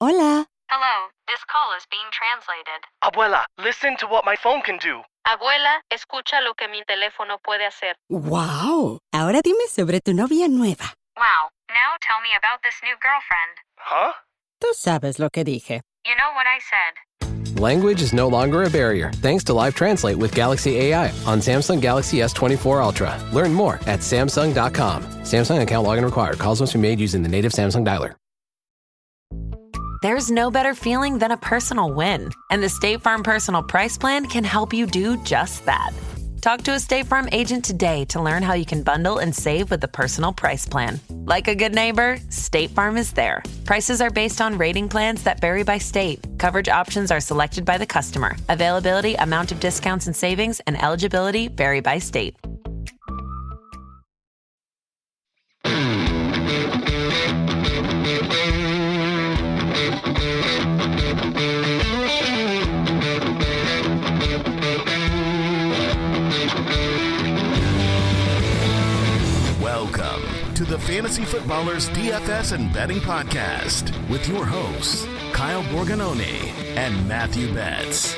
Hola. Hello, this call is being translated. Abuela, listen to what my phone can do. Abuela, escucha lo que mi teléfono puede hacer. Wow. Ahora dime sobre tu novia nueva. Wow, now tell me about this new girlfriend. Huh? Tú sabes lo que dije. You know what I said. Language is no longer a barrier thanks to Live Translate with Galaxy AI on Samsung Galaxy S24 Ultra. Learn more at Samsung.com. Samsung account login required. Calls must be made using the native Samsung dialer. There's no better feeling than a personal win. And the State Farm Personal Price Plan can help you do just that. Talk to a State Farm agent today to learn how you can bundle and save with the Personal Price Plan. Like a good neighbor, State Farm is there. Prices are based on rating plans that vary by state. Coverage options are selected by the customer. Availability, amount of discounts and savings, and eligibility vary by state. Welcome to the Fantasy Footballers DFS and Betting Podcast with your hosts, Kyle Borganoni and Matthew Betz.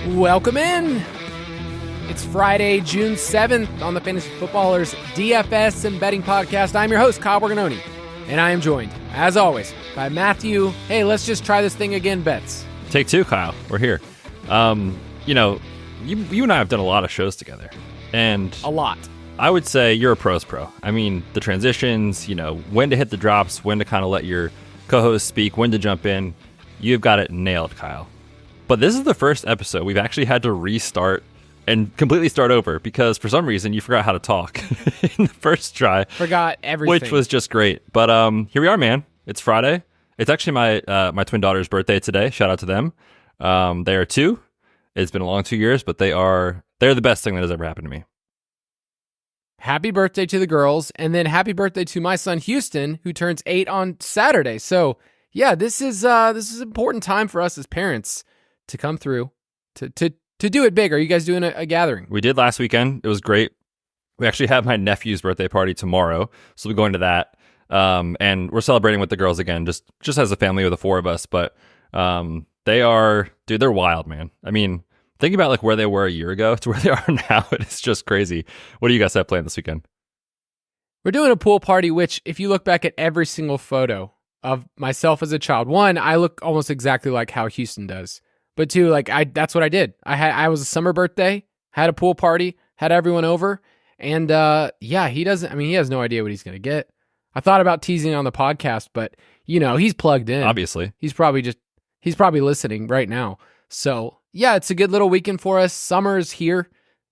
Welcome in. It's Friday, June 7th on the Fantasy Footballers DFS and Betting Podcast. I'm your host, Kyle Borganoni, and I am joined, as always, by Matthew. Hey, let's just try this thing again, Betz. Take two, Kyle. We're here. You and I have done a lot of shows together. And A lot. I would say you're a pro's pro. I mean, the transitions, when to hit the drops, when to kind of let your co-host speak, when to jump in. You've got it nailed, Kyle. But this is the first episode we've actually had to restart and completely start over because for some reason you forgot how to talk in the first try. Forgot everything. Which was just great. But here we are, man. It's Friday. It's actually my twin daughter's birthday today. Shout out to them. They are 2. It's been a long 2 years, but they're the best thing that has ever happened to me. Happy birthday to the girls, and then happy birthday to my son Houston, who turns 8 on Saturday. So yeah, this is an important time for us as parents to come through to do it big. Are you guys doing a gathering? We did last weekend. It was great. We actually have my nephew's birthday party tomorrow, so we'll be going to that. And we're celebrating with the girls again, just as a family with the 4 of us. But they're wild, man. I mean, think about like where they were a year ago to where they are now. It's just crazy. What do you guys have planned this weekend? We're doing a pool party, which if you look back at every single photo of myself as a child, 1, I look almost exactly like how Houston does. But 2, that's what I did. I was a summer birthday, had a pool party, had everyone over. And he has no idea what he's going to get. I thought about teasing on the podcast, but he's plugged in. Obviously. He's probably listening right now. So yeah, it's a good little weekend for us. Summer's here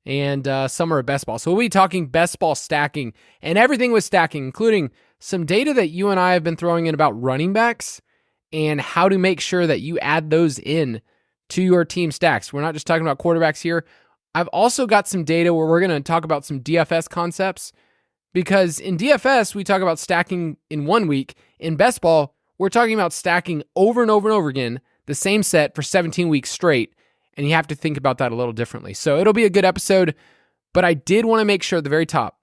and summer of best ball. So we'll be talking best ball stacking and everything with stacking, including some data that you and I have been throwing in about running backs and how to make sure that you add those in to your team stacks. We're not just talking about quarterbacks here. I've also got some data where we're going to talk about some DFS concepts because in DFS, we talk about stacking in 1 week. In best ball, we're talking about stacking over and over and over again, the same set for 17 weeks straight, and you have to think about that a little differently. So it'll be a good episode, but I did want to make sure at the very top,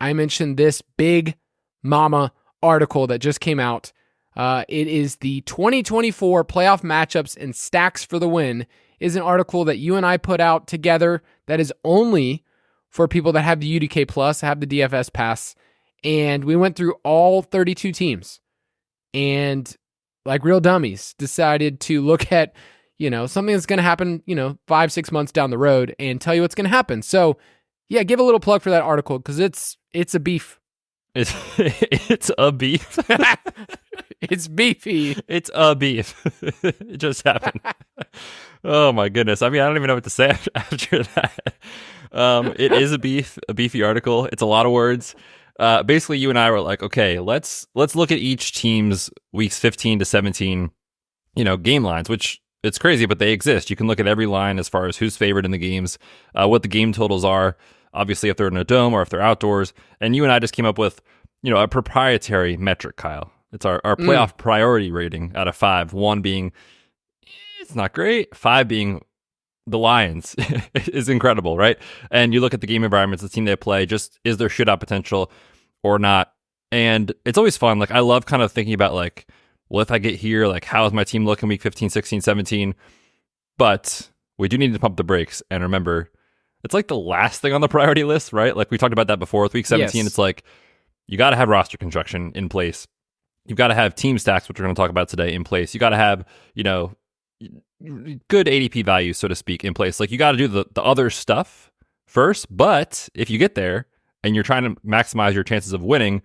I mentioned this big mama article that just came out. It is the 2024 playoff matchups and stacks for the win is an article that you and I put out together that is only for people that have the UDK Plus, have the DFS Pass, and we went through all 32 teams. And like real dummies, decided to look at, something that's going to happen, 5-6 months down the road and tell you what's going to happen. So yeah, give a little plug for that article because it's a beef. It's a beef. It's beefy. It's a beef. It just happened. Oh my goodness. I mean, I don't even know what to say after that. It is a beefy article. It's a lot of words. Basically, you and I were like, okay, let's look at each team's weeks 15 to 17, game lines, which it's crazy, but they exist. You can look at every line as far as who's favored in the games, what the game totals are, obviously if they're in a dome or if they're outdoors. And you and I just came up with, a proprietary metric, Kyle. It's our playoff priority rating out of 5. 1 being, it's not great. 5 being the Lions is incredible, right? And you look at the game environments, the team they play, just is there shootout potential or not? And it's always fun. Like, I love kind of thinking about like, well, if I get here, like, how is my team looking week 15, 16, 17? But we do need to pump the brakes. And remember, it's like the last thing on the priority list, right? Like we talked about that before with week 17. Yes. It's like, you got to have roster construction in place. You've got to have team stacks, which we're going to talk about today, in place. You got to have, good ADP values, so to speak, in place. Like, you got to do the other stuff first. But if you get there and you're trying to maximize your chances of winning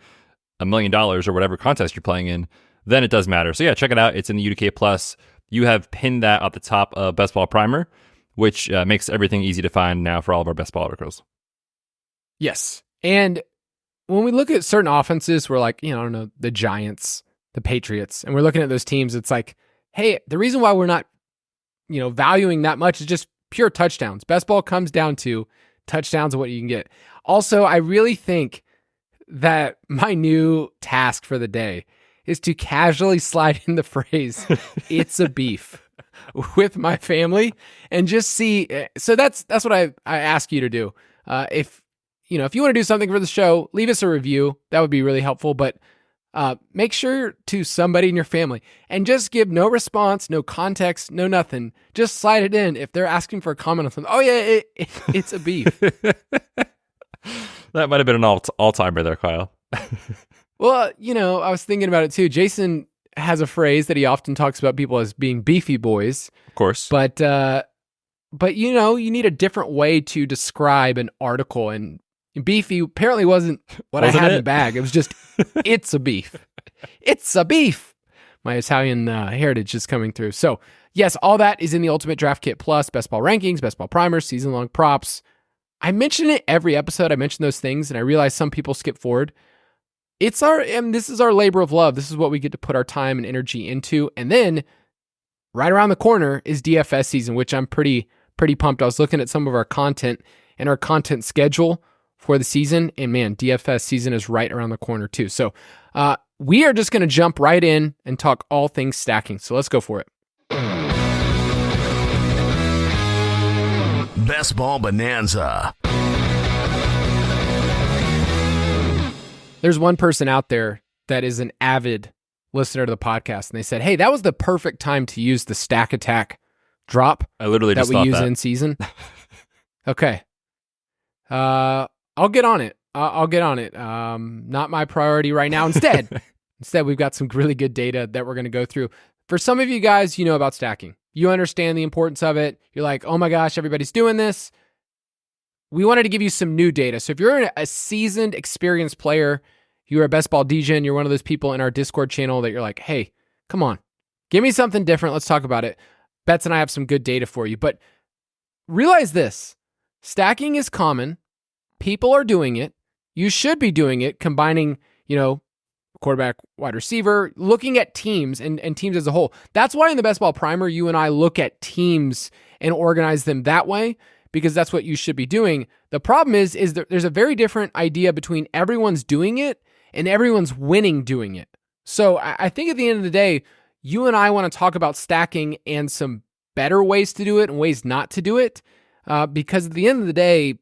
$1 million or whatever contest you're playing in, then it does matter. So yeah, check it out. It's in the UDK Plus. You have pinned that at the top of Best Ball Primer, which makes everything easy to find now for all of our best ball articles. Yes. And when we look at certain offenses, we're like, I don't know, the Giants, the Patriots, and we're looking at those teams, it's like, hey, the reason why we're not, valuing that much is just pure touchdowns. Best ball comes down to touchdowns and what you can get. Also, I really think that my new task for the day is to casually slide in the phrase, it's a beef, with my family and just see. So that's what I ask you to do. If you want to do something for the show, leave us a review. That would be really helpful. But make sure to somebody in your family and just give no response, no context, no nothing. Just slide it in if they're asking for a comment on something. Oh yeah, it's a beef. That might have been an all-timer there, Kyle. Well, I was thinking about it too. Jason has a phrase that he often talks about people as being beefy boys. Of course. But you need a different way to describe an article, and beefy apparently wasn't what I had in the bag. It was just, it's a beef. It's a beef. My Italian heritage is coming through. So yes, all that is in the Ultimate Draft Kit Plus, best ball rankings, best ball primers, season-long props. I mention it every episode. I mention those things, and I realize some people skip forward. This is our labor of love. This is what we get to put our time and energy into. And then right around the corner is DFS season, which I'm pretty pumped. I was looking at some of our content and our content schedule for the season, and man, DFS season is right around the corner too. So we are just going to jump right in and talk all things stacking. So let's go for it. Best Ball Bonanza. There's one person out there that is an avid listener to the podcast, and they said, hey, that was the perfect time to use the stack attack drop I literally that just we thought use that. in season. Okay. I'll get on it. I'll get on it. Not my priority right now. Instead, we've got some really good data that we're going to go through. For some of you guys, you know about stacking. You understand the importance of it. You're like, oh my gosh, everybody's doing this. We wanted to give you some new data. So if you're a seasoned, experienced player, you're a best ball DJ, and you're one of those people in our Discord channel that you're like, hey, come on, give me something different. Let's talk about it. Betz and I have some good data for you. But realize this, stacking is common. People are doing it. You should be doing it, combining, quarterback, wide receiver, looking at teams and teams as a whole. That's why in the Best Ball Primer, you and I look at teams and organize them that way, because that's what you should be doing. The problem is that there's a very different idea between everyone's doing it and everyone's winning doing it. So I think at the end of the day, you and I want to talk about stacking and some better ways to do it and ways not to do it, because at the end of the day,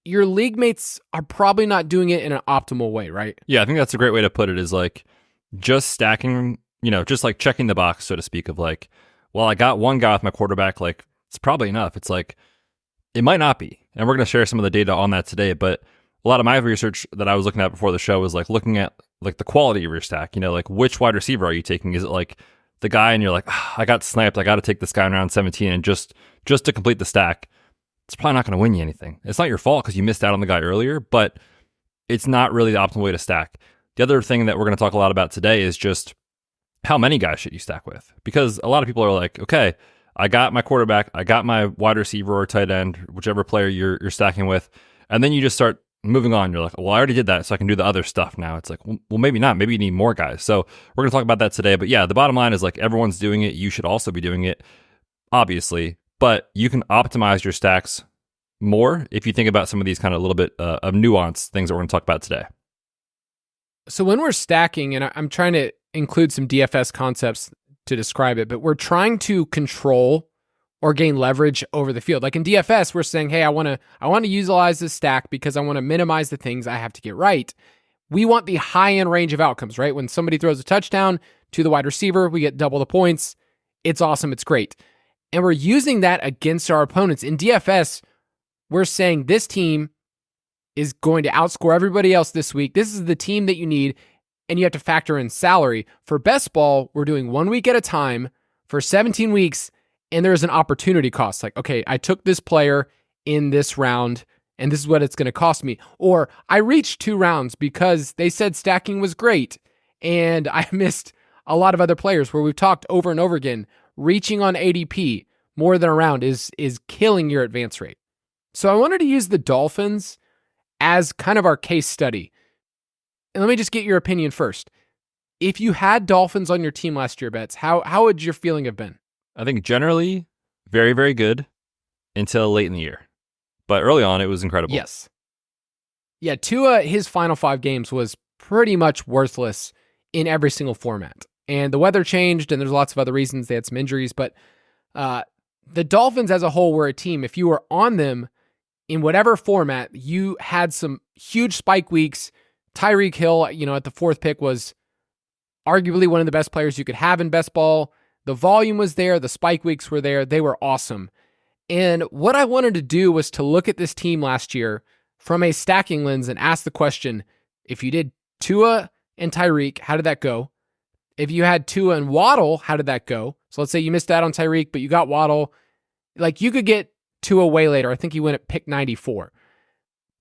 your league mates are probably not doing it in an optimal way, right? Yeah, I think that's a great way to put it, is like just stacking, just like checking the box, so to speak, of like, well, I got one guy with my quarterback, like it's probably enough. It's like, it might not be. And we're going to share some of the data on that today. But a lot of my research that I was looking at before the show was like looking at like the quality of your stack, like which wide receiver are you taking? Is it like the guy and you're like, I got sniped, I got to take this guy in round 17 and just to complete the stack? It's probably not going to win you anything. It's not your fault because you missed out on the guy earlier, but it's not really the optimal way to stack. The other thing that we're going to talk a lot about today is just how many guys should you stack with? Because a lot of people are like, okay, I got my quarterback, I got my wide receiver or tight end, whichever player you're stacking with, and then you just start moving on. You're like, well, I already did that, so I can do the other stuff now. It's like, well, maybe not. Maybe you need more guys. So we're going to talk about that today. But yeah, the bottom line is like everyone's doing it. You should also be doing it, obviously. But you can optimize your stacks more if you think about some of these kind of little bit of nuanced things that we're going to talk about today. So when we're stacking, and I'm trying to include some DFS concepts to describe it, but we're trying to control or gain leverage over the field. Like in DFS, we're saying, hey, I want to utilize this stack because I want to minimize the things I have to get right. we want the high-end range of outcomes, right? When somebody throws a touchdown to the wide receiver, we get double the points. It's awesome. It's great. And we're using that against our opponents. In DFS, we're saying this team is going to outscore everybody else this week. This is the team that you need, and you have to factor in salary. For best ball, we're doing 1 week at a time for 17 weeks, and there's an opportunity cost. Like, okay, I took this player in this round, and this is what it's going to cost me. Or I reached 2 rounds because they said stacking was great, and I missed a lot of other players where we've talked over and over again. Reaching on ADP more than a round is killing your advance rate. So I wanted to use the Dolphins as kind of our case study. And let me just get your opinion first. If you had Dolphins on your team last year, Betz, how would your feeling have been? I think generally very, very good until late in the year. But early on, it was incredible. Yes. Yeah, Tua, his final 5 games was pretty much worthless in every single format. And the weather changed, and there's lots of other reasons. They had some injuries. But the Dolphins as a whole were a team. If you were on them in whatever format, you had some huge spike weeks. Tyreek Hill, at the 4th pick was arguably one of the best players you could have in best ball. The volume was there. The spike weeks were there. They were awesome. And what I wanted to do was to look at this team last year from a stacking lens and ask the question, if you did Tua and Tyreek, how did that go? If you had Tua and Waddle, how did that go? So let's say you missed out on Tyreek, but you got Waddle. Like, you could get Tua way later. I think he went at pick 94.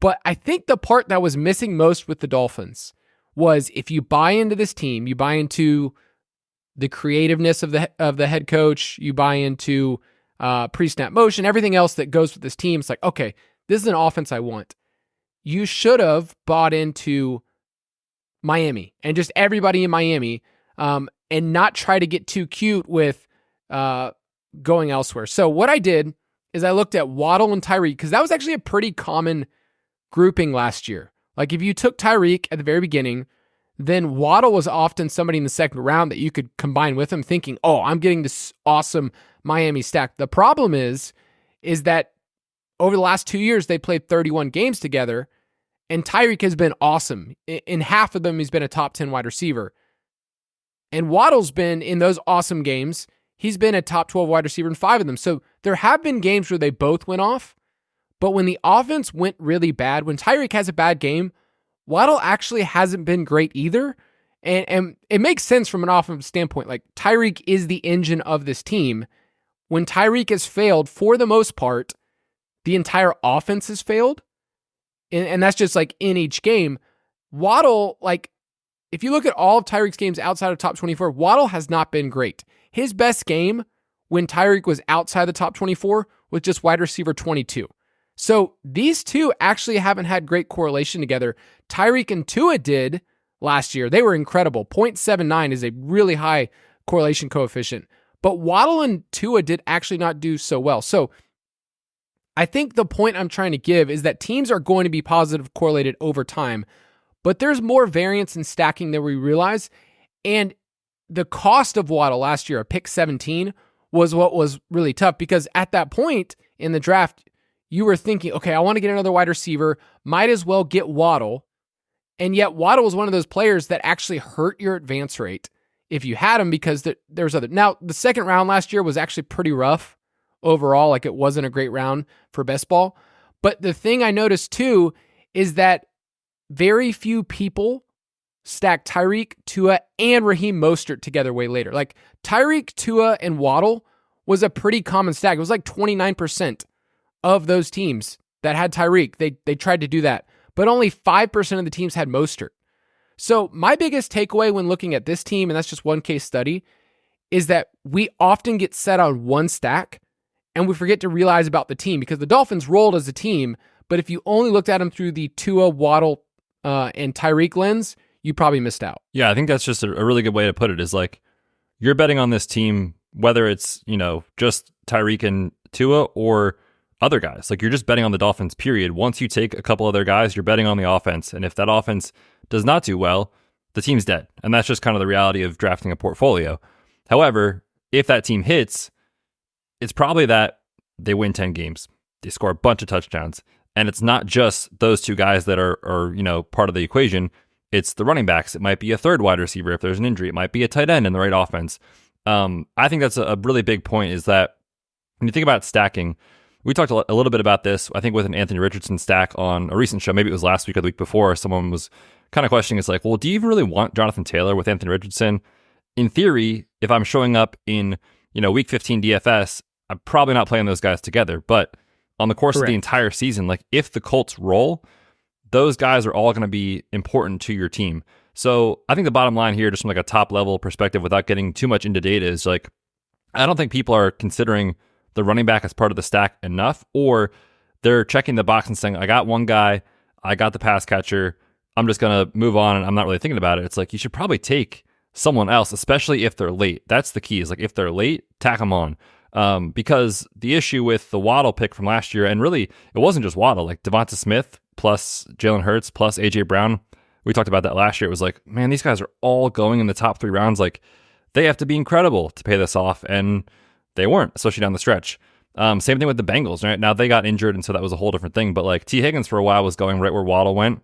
But I think the part that was missing most with the Dolphins was, if you buy into this team, you buy into the creativeness of the head coach, you buy into pre-snap motion, everything else that goes with this team. It's like, okay, this is an offense I want. You should have bought into Miami and just everybody in Miami, and not try to get too cute with going elsewhere. So what I did is I looked at Waddle and Tyreek, because that was actually a pretty common grouping last year. Like, if you took Tyreek at the very beginning, then Waddle was often somebody in the second round that you could combine with him, thinking, oh, I'm getting this awesome Miami stack. The problem is that over the last 2 years, they played 31 games together, and Tyreek has been awesome. In half of them, he's been a top 10 wide receiver. And Waddle's been, in those awesome games, he's been a top 12 wide receiver in 5 of them. So there have been games where they both went off, but when the offense went really bad, when Tyreek has a bad game, Waddle actually hasn't been great either. And it makes sense from an offensive standpoint. Like, Tyreek is the engine of this team. When Tyreek has failed, for the most part, the entire offense has failed. And that's just like in each game. Waddle, like, if you look at all of Tyreek's games outside of top 24, Waddle has not been great. His best game when Tyreek was outside the top 24 was just wide receiver 22. So these two actually haven't had great correlation together. Tyreek and Tua did last year. They were incredible. 0.79 is a really high correlation coefficient. But Waddle and Tua did actually not do so well. So I think the point I'm trying to give is that teams are going to be positive correlated over time, but there's more variance in stacking than we realize. And the cost of Waddle last year, a pick 17, was what was really tough, because at that point in the draft, you were thinking, okay, I want to get another wide receiver, might as well get Waddle. And yet Waddle was one of those players that actually hurt your advance rate if you had him, because there's other. Now, the second round last year was actually pretty rough overall. Like, it wasn't a great round for best ball. But the thing I noticed too is that very few people stack Tyreek, Tua, and Raheem Mostert together way later. Like, Tyreek, Tua, and Waddle was a pretty common stack. It was like 29% of those teams that had Tyreek. They tried to do that, but only 5% of the teams had Mostert. So my biggest takeaway when looking at this team, and that's just one case study, is that we often get set on one stack and we forget to realize about the team, because the Dolphins rolled as a team, but if you only looked at them through the Tua, Waddle, and Tyreek lens, you probably missed out. Yeah, I think that's just a really good way to put it, is like, you're betting on this team, whether it's, just Tyreek and Tua or other guys. Like, you're just betting on the Dolphins, period. Once you take a couple other guys, you're betting on the offense. And if that offense does not do well, the team's dead. And that's just kind of the reality of drafting a portfolio. However, if that team hits, it's probably that they win 10 games. They score a bunch of touchdowns. And it's not just those two guys that are part of the equation. it's the running backs. It might be a third wide receiver if there's an injury. It might be a tight end in the right offense. I think that's a really big point, is that when you think about stacking, we talked a little bit about this, I think, with an Anthony Richardson stack on a recent show. Maybe it was last week or the week before. Someone was kind of questioning, it's like, well, do you even really want Jonathan Taylor with Anthony Richardson? In theory, if I'm showing up in, week 15 DFS, I'm probably not playing those guys together. But on the course of the entire season, like if the Colts roll, those guys are all going to be important to your team. So I think the bottom line here, just from like a top level perspective, without getting too much into data, is like, I don't think people are considering the running back as part of the stack enough, or they're checking the box and saying, I got one guy, I got the pass catcher, I'm just going to move on and I'm not really thinking about it. It's like, you should probably take someone else, especially if they're late. That's the key, is like, if they're late, tack them on. Because the issue with the Waddle pick from last year, and really it wasn't just Waddle, like Devonta Smith plus Jalen Hurts plus AJ Brown, we talked about that last year. It was like, man, these guys are all going in the top 3 rounds. Like, they have to be incredible to pay this off, and they weren't, especially down the stretch. Same thing with the Bengals, right? Now they got injured, and so that was a whole different thing. But like T. Higgins for a while was going right where Waddle went.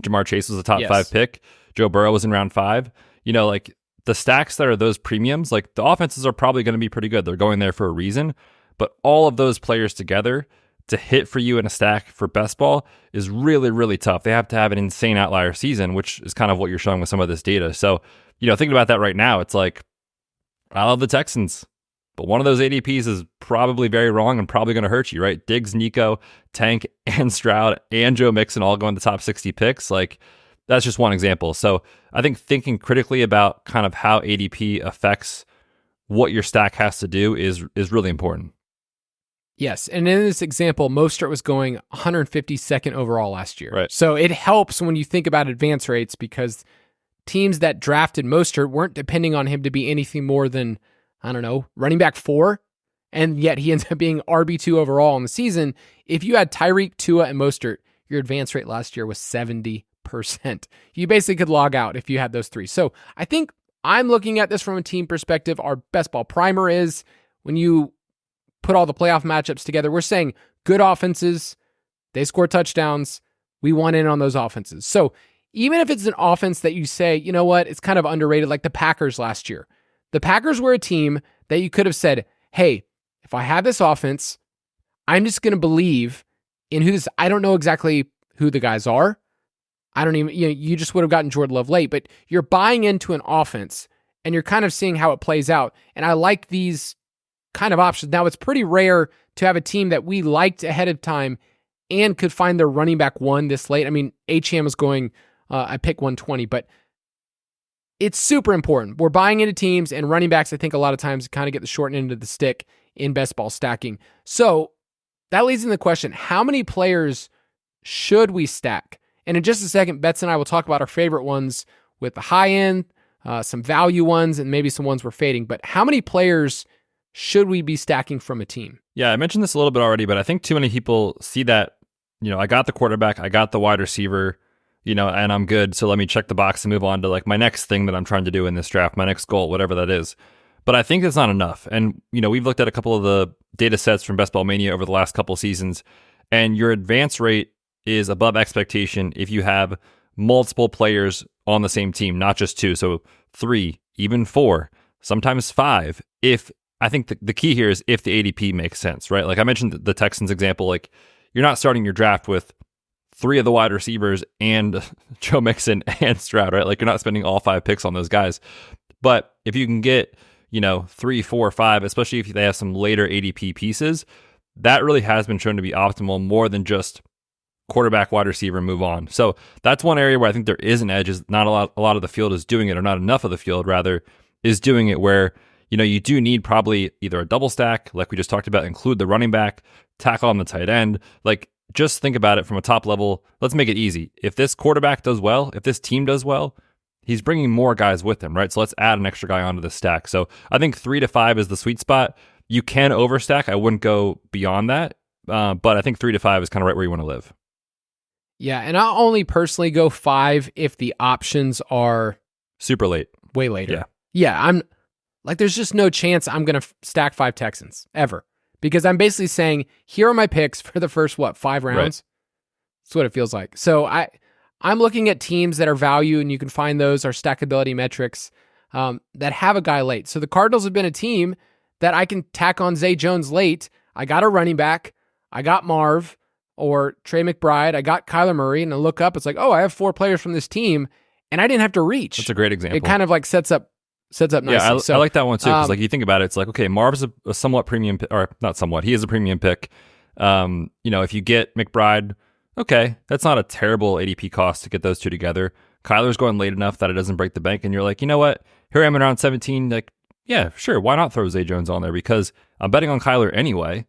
Jamar Chase was a top 5 pick. Joe Burrow was in round 5. Like the stacks that are those premiums, like the offenses are probably going to be pretty good. They're going there for a reason. But all of those players together to hit for you in a stack for best ball is really, really tough. They have to have an insane outlier season, which is kind of what you're showing with some of this data. So, thinking about that right now, it's like, I love the Texans, but one of those ADPs is probably very wrong and probably going to hurt you, right? Diggs, Nico, Tank, and Stroud, and Joe Mixon all going the top 60 picks. Like, that's just one example. So I think thinking critically about kind of how ADP affects what your stack has to do is really important. Yes, and in this example, Mostert was going 152nd overall last year. Right. So it helps when you think about advance rates, because teams that drafted Mostert weren't depending on him to be anything more than, I don't know, running back 4, and yet he ends up being RB2 overall in the season. If you had Tyreek, Tua, and Mostert, your advance rate last year was 70%. You basically could log out if you had those 3. So I think I'm looking at this from a team perspective. Our best ball primer is, when you put all the playoff matchups together, we're saying good offenses, they score touchdowns, we want in on those offenses. So even if it's an offense that you say, you know what, it's kind of underrated, like the Packers last year. The Packers were a team that you could have said, hey, if I have this offense, I'm just going to believe in who's, I don't know exactly who the guys are. I don't even, you just would have gotten Jordan Love late, but you're buying into an offense and you're kind of seeing how it plays out. And I like these kind of options. Now, it's pretty rare to have a team that we liked ahead of time and could find their running back 1 this late. I mean, HM was going, I pick 120, but it's super important. We're buying into teams, and running backs, I think a lot of times kind of get the short end of the stick in best ball stacking. So that leads into the question, how many players should we stack? And in just a second, Betz and I will talk about our favorite ones with the high end, some value ones, and maybe some ones we're fading. But how many players should we be stacking from a team? Yeah, I mentioned this a little bit already, but I think too many people see that, I got the quarterback, I got the wide receiver, and I'm good. So let me check the box and move on to like my next thing that I'm trying to do in this draft, my next goal, whatever that is. But I think that's not enough. And, we've looked at a couple of the data sets from Best Ball Mania over the last couple seasons, and your advance rate is above expectation if you have multiple players on the same team, not just 2. So 3, even 4, sometimes 5. I think the key here is if the ADP makes sense, right? Like I mentioned the Texans example, like you're not starting your draft with 3 of the wide receivers and Joe Mixon and Stroud, right? Like you're not spending all 5 picks on those guys. But if you can get, 3, 4, 5, especially if they have some later ADP pieces, that really has been shown to be optimal more than just quarterback, wide receiver, and move on. So that's one area where I think there is an edge, is not a lot of the field is doing it, or not enough of the field rather is doing it, where you do need probably either a double stack, like we just talked about, include the running back, tackle on the tight end. Like, just think about it from a top level. Let's make it easy. If this quarterback does well, if this team does well, he's bringing more guys with him, right? So let's add an extra guy onto the stack. So I think 3 to 5 is the sweet spot. You can overstack. I wouldn't go beyond that. But I think 3 to 5 is kind of right where you want to live. Yeah, and I'll only personally go 5 if the options are super late. Way later. Yeah, I'm like, there's just no chance I'm going to stack 5 Texans ever, because I'm basically saying, here are my picks for the first, 5 rounds? Right. That's what it feels like. So I'm looking at teams that are value, and you can find those, our stackability metrics, that have a guy late. So the Cardinals have been a team that I can tack on Zay Jones late. I got a running back. I got Marv or Trey McBride. I got Kyler Murray, and I look up, it's like, oh, I have 4 players from this team, and I didn't have to reach. That's a great example. It kind of like sets up nicely. Yeah, So, I like that one too, because like you think about it, it's like, okay, Marv's a somewhat premium, or not somewhat, he is a premium pick. If you get McBride, okay, that's not a terrible ADP cost to get those two together. Kyler's going late enough that it doesn't break the bank, and you're like, you know what? Here I am in round 17, like, yeah, sure, why not throw Zay Jones on there? Because I'm betting on Kyler anyway.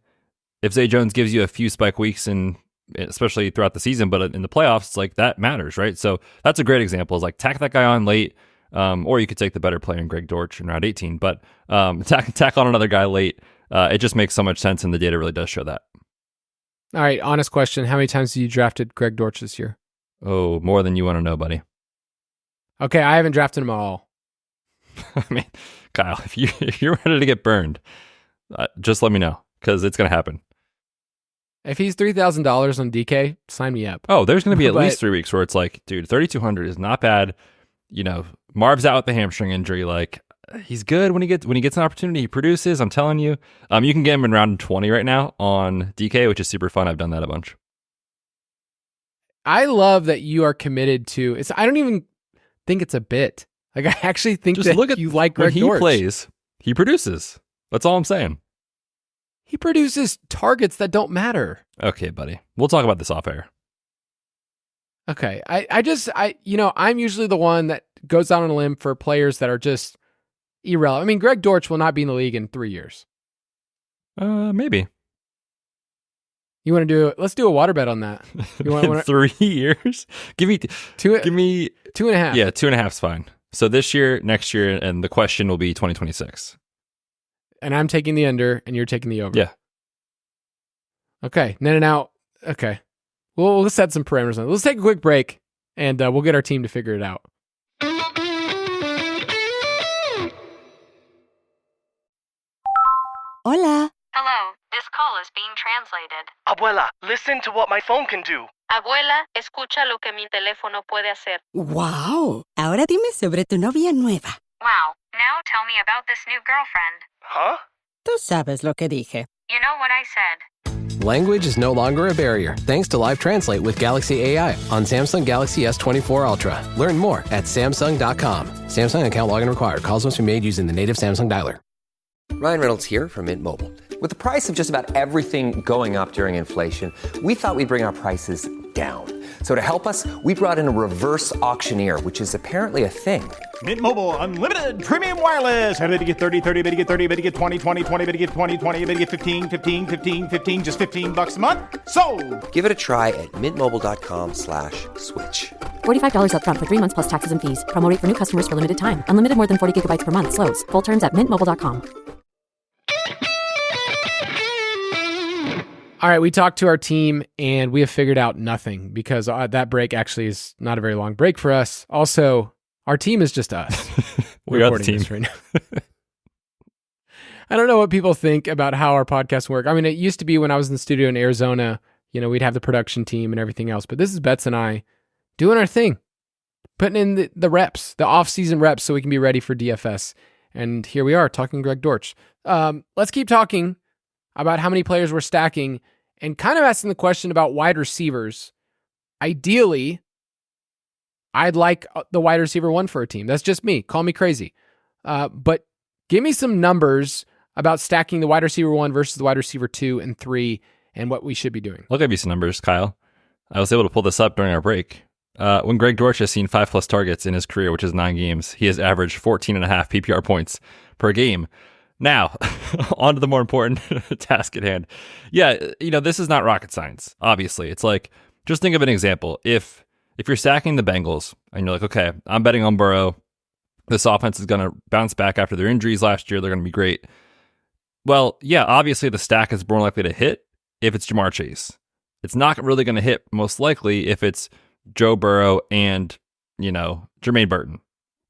If Zay Jones gives you a few spike weeks, and especially throughout the season, but in the playoffs, it's like that matters, right? So that's a great example. Is like tack that guy on late, or you could take the better player in Greg Dortch in round 18. But tack on another guy late. It just makes so much sense, and the data really does show that. all right, honest question. How many times have you drafted Greg Dortch this year? Oh, more than you want to know, buddy. Okay, I haven't drafted him at all. I mean, Kyle, if you're ready to get burned, just let me know, because it's going to happen. If he's $3,000 on DK, sign me up. Oh, there's going to be at least 3 weeks where it's like, dude, 3,200 is not bad. Marv's out with the hamstring injury. Like, he's good when he gets an opportunity. He produces. I'm telling you. You can get him in round 20 right now on DK, which is super fun. I've done that a bunch. I love that you are committed to it. I don't even think it's a bit. Like, I actually think Just that look at you like Greg when he Dortch. plays, he produces. That's all I'm saying. He produces targets that don't matter. Okay, buddy. We'll talk about this off air. Okay. I'm usually the one that goes out on a limb for players that are just irrelevant. I mean, Greg Dortch will not be in the league in 3 years. Maybe. You want to do it? Let's do a water bet on that. You want In 3 years? Give me 2.5. Yeah, 2.5 is fine. So this year, next year, and the question will be 2026. And I'm taking the under, and you're taking the over. Yeah. Okay. No. Okay. We'll set some parameters on it. Let's take a quick break, and we'll get our team to figure it out. Hola. Hello, this call is being translated. Abuela, listen to what my phone can do. Abuela, escucha lo que mi teléfono puede hacer. Wow. Ahora dime sobre tu novia nueva. Wow, now tell me about this new girlfriend. Huh? Tú sabes lo que dije. You know what I said. Language is no longer a barrier thanks to Live Translate with Galaxy AI on Samsung Galaxy S24 Ultra. Learn more at Samsung.com. Samsung account login required. Calls must be made using the native Samsung dialer. Ryan Reynolds here from Mint Mobile. With the price of just about everything going up during inflation, we thought we'd bring our prices down. So to help us, we brought in a reverse auctioneer, which is apparently a thing. Mint Mobile Unlimited Premium Wireless. How to get 30, 30, bit to get 30, bit to get 20, 20, 20, bit to get 20, 20, bit to get 15, 15, 15, 15, just $15 a month? Sold! Give it a try at mintmobile.com/switch. $45 up front for 3 months plus taxes and fees. Promo rate for new customers for limited time. Unlimited more than 40 gigabytes per month. Slows full terms at mintmobile.com. All right, we talked to our team, and we have figured out nothing because that break actually is not a very long break for us. Also, our team is just us. We are the team. Right now. I don't know what people think about how our podcasts work. I mean, it used to be when I was in the studio in Arizona, we'd have the production team and everything else. But this is Betz and I doing our thing, putting in the reps, the off-season reps so we can be ready for DFS. And here we are talking Greg Dortch. Let's keep talking about how many players we're stacking and kind of asking the question about wide receivers. Ideally, I'd like the wide receiver 1 for a team. That's just me. Call me crazy. But give me some numbers about stacking the wide receiver 1 versus the wide receiver 2 and 3 and what we should be doing. I'll give you some numbers, Kyle. I was able to pull this up during our break. When Greg Dortch has seen 5+ targets in his career, which is 9 games, he has averaged 14.5 PPR points per game. Now, on to the more important task at hand. Yeah, this is not rocket science, obviously. It's like, just think of an example. If you're stacking the Bengals and you're like, okay, I'm betting on Burrow, this offense is going to bounce back after their injuries last year, they're going to be great. Well, yeah, obviously the stack is more likely to hit if it's Jamar Chase. It's not really going to hit most likely if it's Joe Burrow and, Jermaine Burton.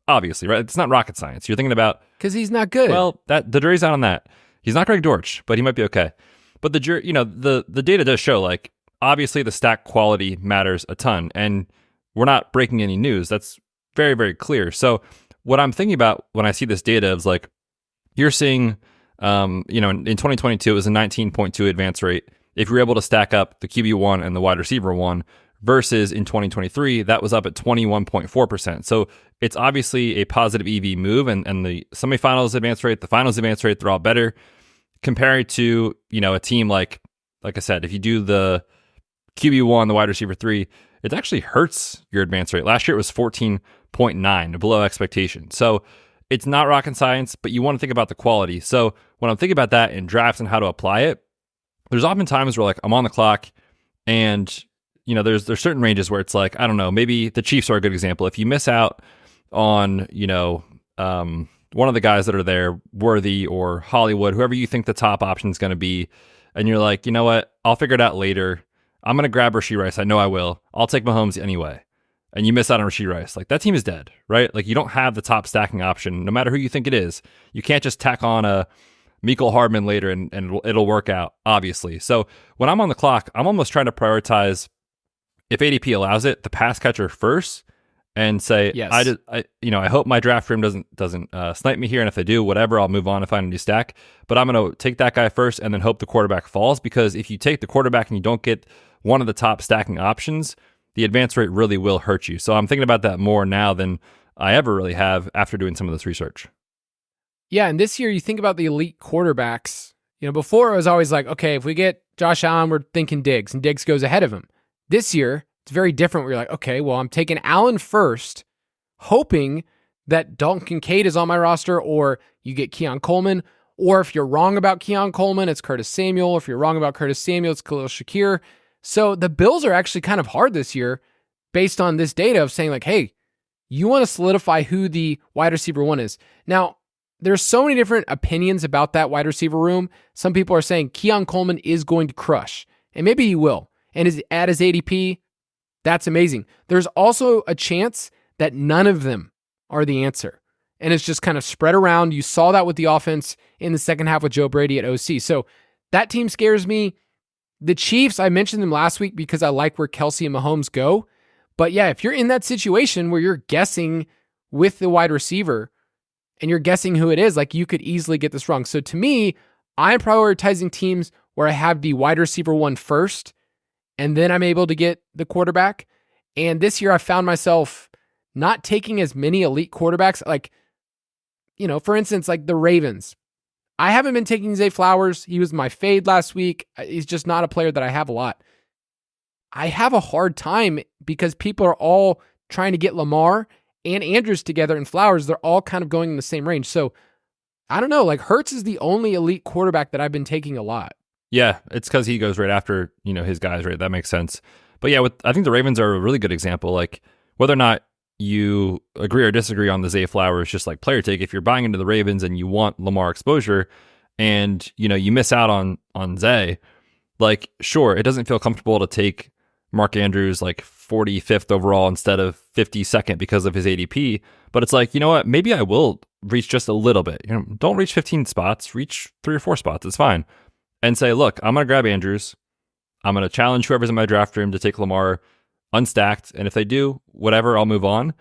Obviously, right? It's not rocket science. You're thinking about... Because he's not good. Well, the jury's out on that. He's not Greg Dortch, but he might be okay. But the jury, the data does show, like, obviously the stack quality matters a ton. And we're not breaking any news. That's very, very clear. So what I'm thinking about when I see this data is like, you're seeing, in 2022, it was a 19.2 advance rate. If you're able to stack up the QB1 and the wide receiver 1, versus in 2023, that was up at 21.4%. So it's obviously a positive EV move, and the semifinals advance rate, the finals advance rate, they're all better compared to, a team like I said, if you do the QB1, the wide receiver 3, it actually hurts your advance rate. Last year it was 14.9, below expectation. So it's not rocket science, but you want to think about the quality. So when I'm thinking about that in drafts and how to apply it, there's often times where like I'm on the clock and there's certain ranges where it's like, I don't know, maybe the Chiefs are a good example. If you miss out on, one of the guys that are there, Worthy or Hollywood, whoever you think the top option is going to be, and you're like, you know what, I'll figure it out later. I'm going to grab Rashee Rice. I know I will. I'll take Mahomes anyway. And you miss out on Rashee Rice. Like, that team is dead, right? Like, you don't have the top stacking option, no matter who you think it is. You can't just tack on a Mecole Hardman later and it'll work out, obviously. So when I'm on the clock, I'm almost trying to prioritize, if ADP allows it, the pass catcher first, and say, yes. I hope my draft room doesn't snipe me here, and if they do, whatever, I'll move on and find a new stack. But I'm going to take that guy first, and then hope the quarterback falls, because if you take the quarterback and you don't get one of the top stacking options, the advance rate really will hurt you. So I'm thinking about that more now than I ever really have after doing some of this research. Yeah, and this year you think about the elite quarterbacks. Before it was always like, okay, if we get Josh Allen, we're thinking Diggs, and Diggs goes ahead of him. This year, it's very different where you're like, okay, well, I'm taking Allen first, hoping that Dalton Kincaid is on my roster, or you get Keon Coleman, or if you're wrong about Keon Coleman, it's Curtis Samuel. If you're wrong about Curtis Samuel, it's Khalil Shakir. So the Bills are actually kind of hard this year based on this data of saying like, hey, you want to solidify who the wide receiver 1 is. Now, there's so many different opinions about that wide receiver room. Some people are saying Keon Coleman is going to crush, and maybe he will. And at his ADP, that's amazing. There's also a chance that none of them are the answer, and it's just kind of spread around. You saw that with the offense in the second half with Joe Brady at OC. So that team scares me. The Chiefs, I mentioned them last week because I like where Kelsey and Mahomes go. But yeah, if you're in that situation where you're guessing with the wide receiver and you're guessing who it is, like, you could easily get this wrong. So to me, I'm prioritizing teams where I have the wide receiver 1 first, and then I'm able to get the quarterback. And this year I found myself not taking as many elite quarterbacks. Like, for instance, like the Ravens. I haven't been taking Zay Flowers. He was my fade last week. He's just not a player that I have a lot. I have a hard time because people are all trying to get Lamar and Andrews together, and Flowers, they're all kind of going in the same range. So I don't know, like Hurts is the only elite quarterback that I've been taking a lot. Yeah, it's because he goes right after, his guys, right? That makes sense. But yeah, I think the Ravens are a really good example. Like, whether or not you agree or disagree on the Zay Flowers, just like player take, if you're buying into the Ravens and you want Lamar exposure and, you miss out on Zay, like, sure, it doesn't feel comfortable to take Mark Andrews like 45th overall instead of 52nd because of his ADP. But it's like, you know what? Maybe I will reach just a little bit. Don't reach 15 spots, reach 3 or 4 spots. It's fine. And say, look, I'm going to grab Andrews. I'm going to challenge whoever's in my draft room to take Lamar unstacked. And if they do, whatever, I'll move on.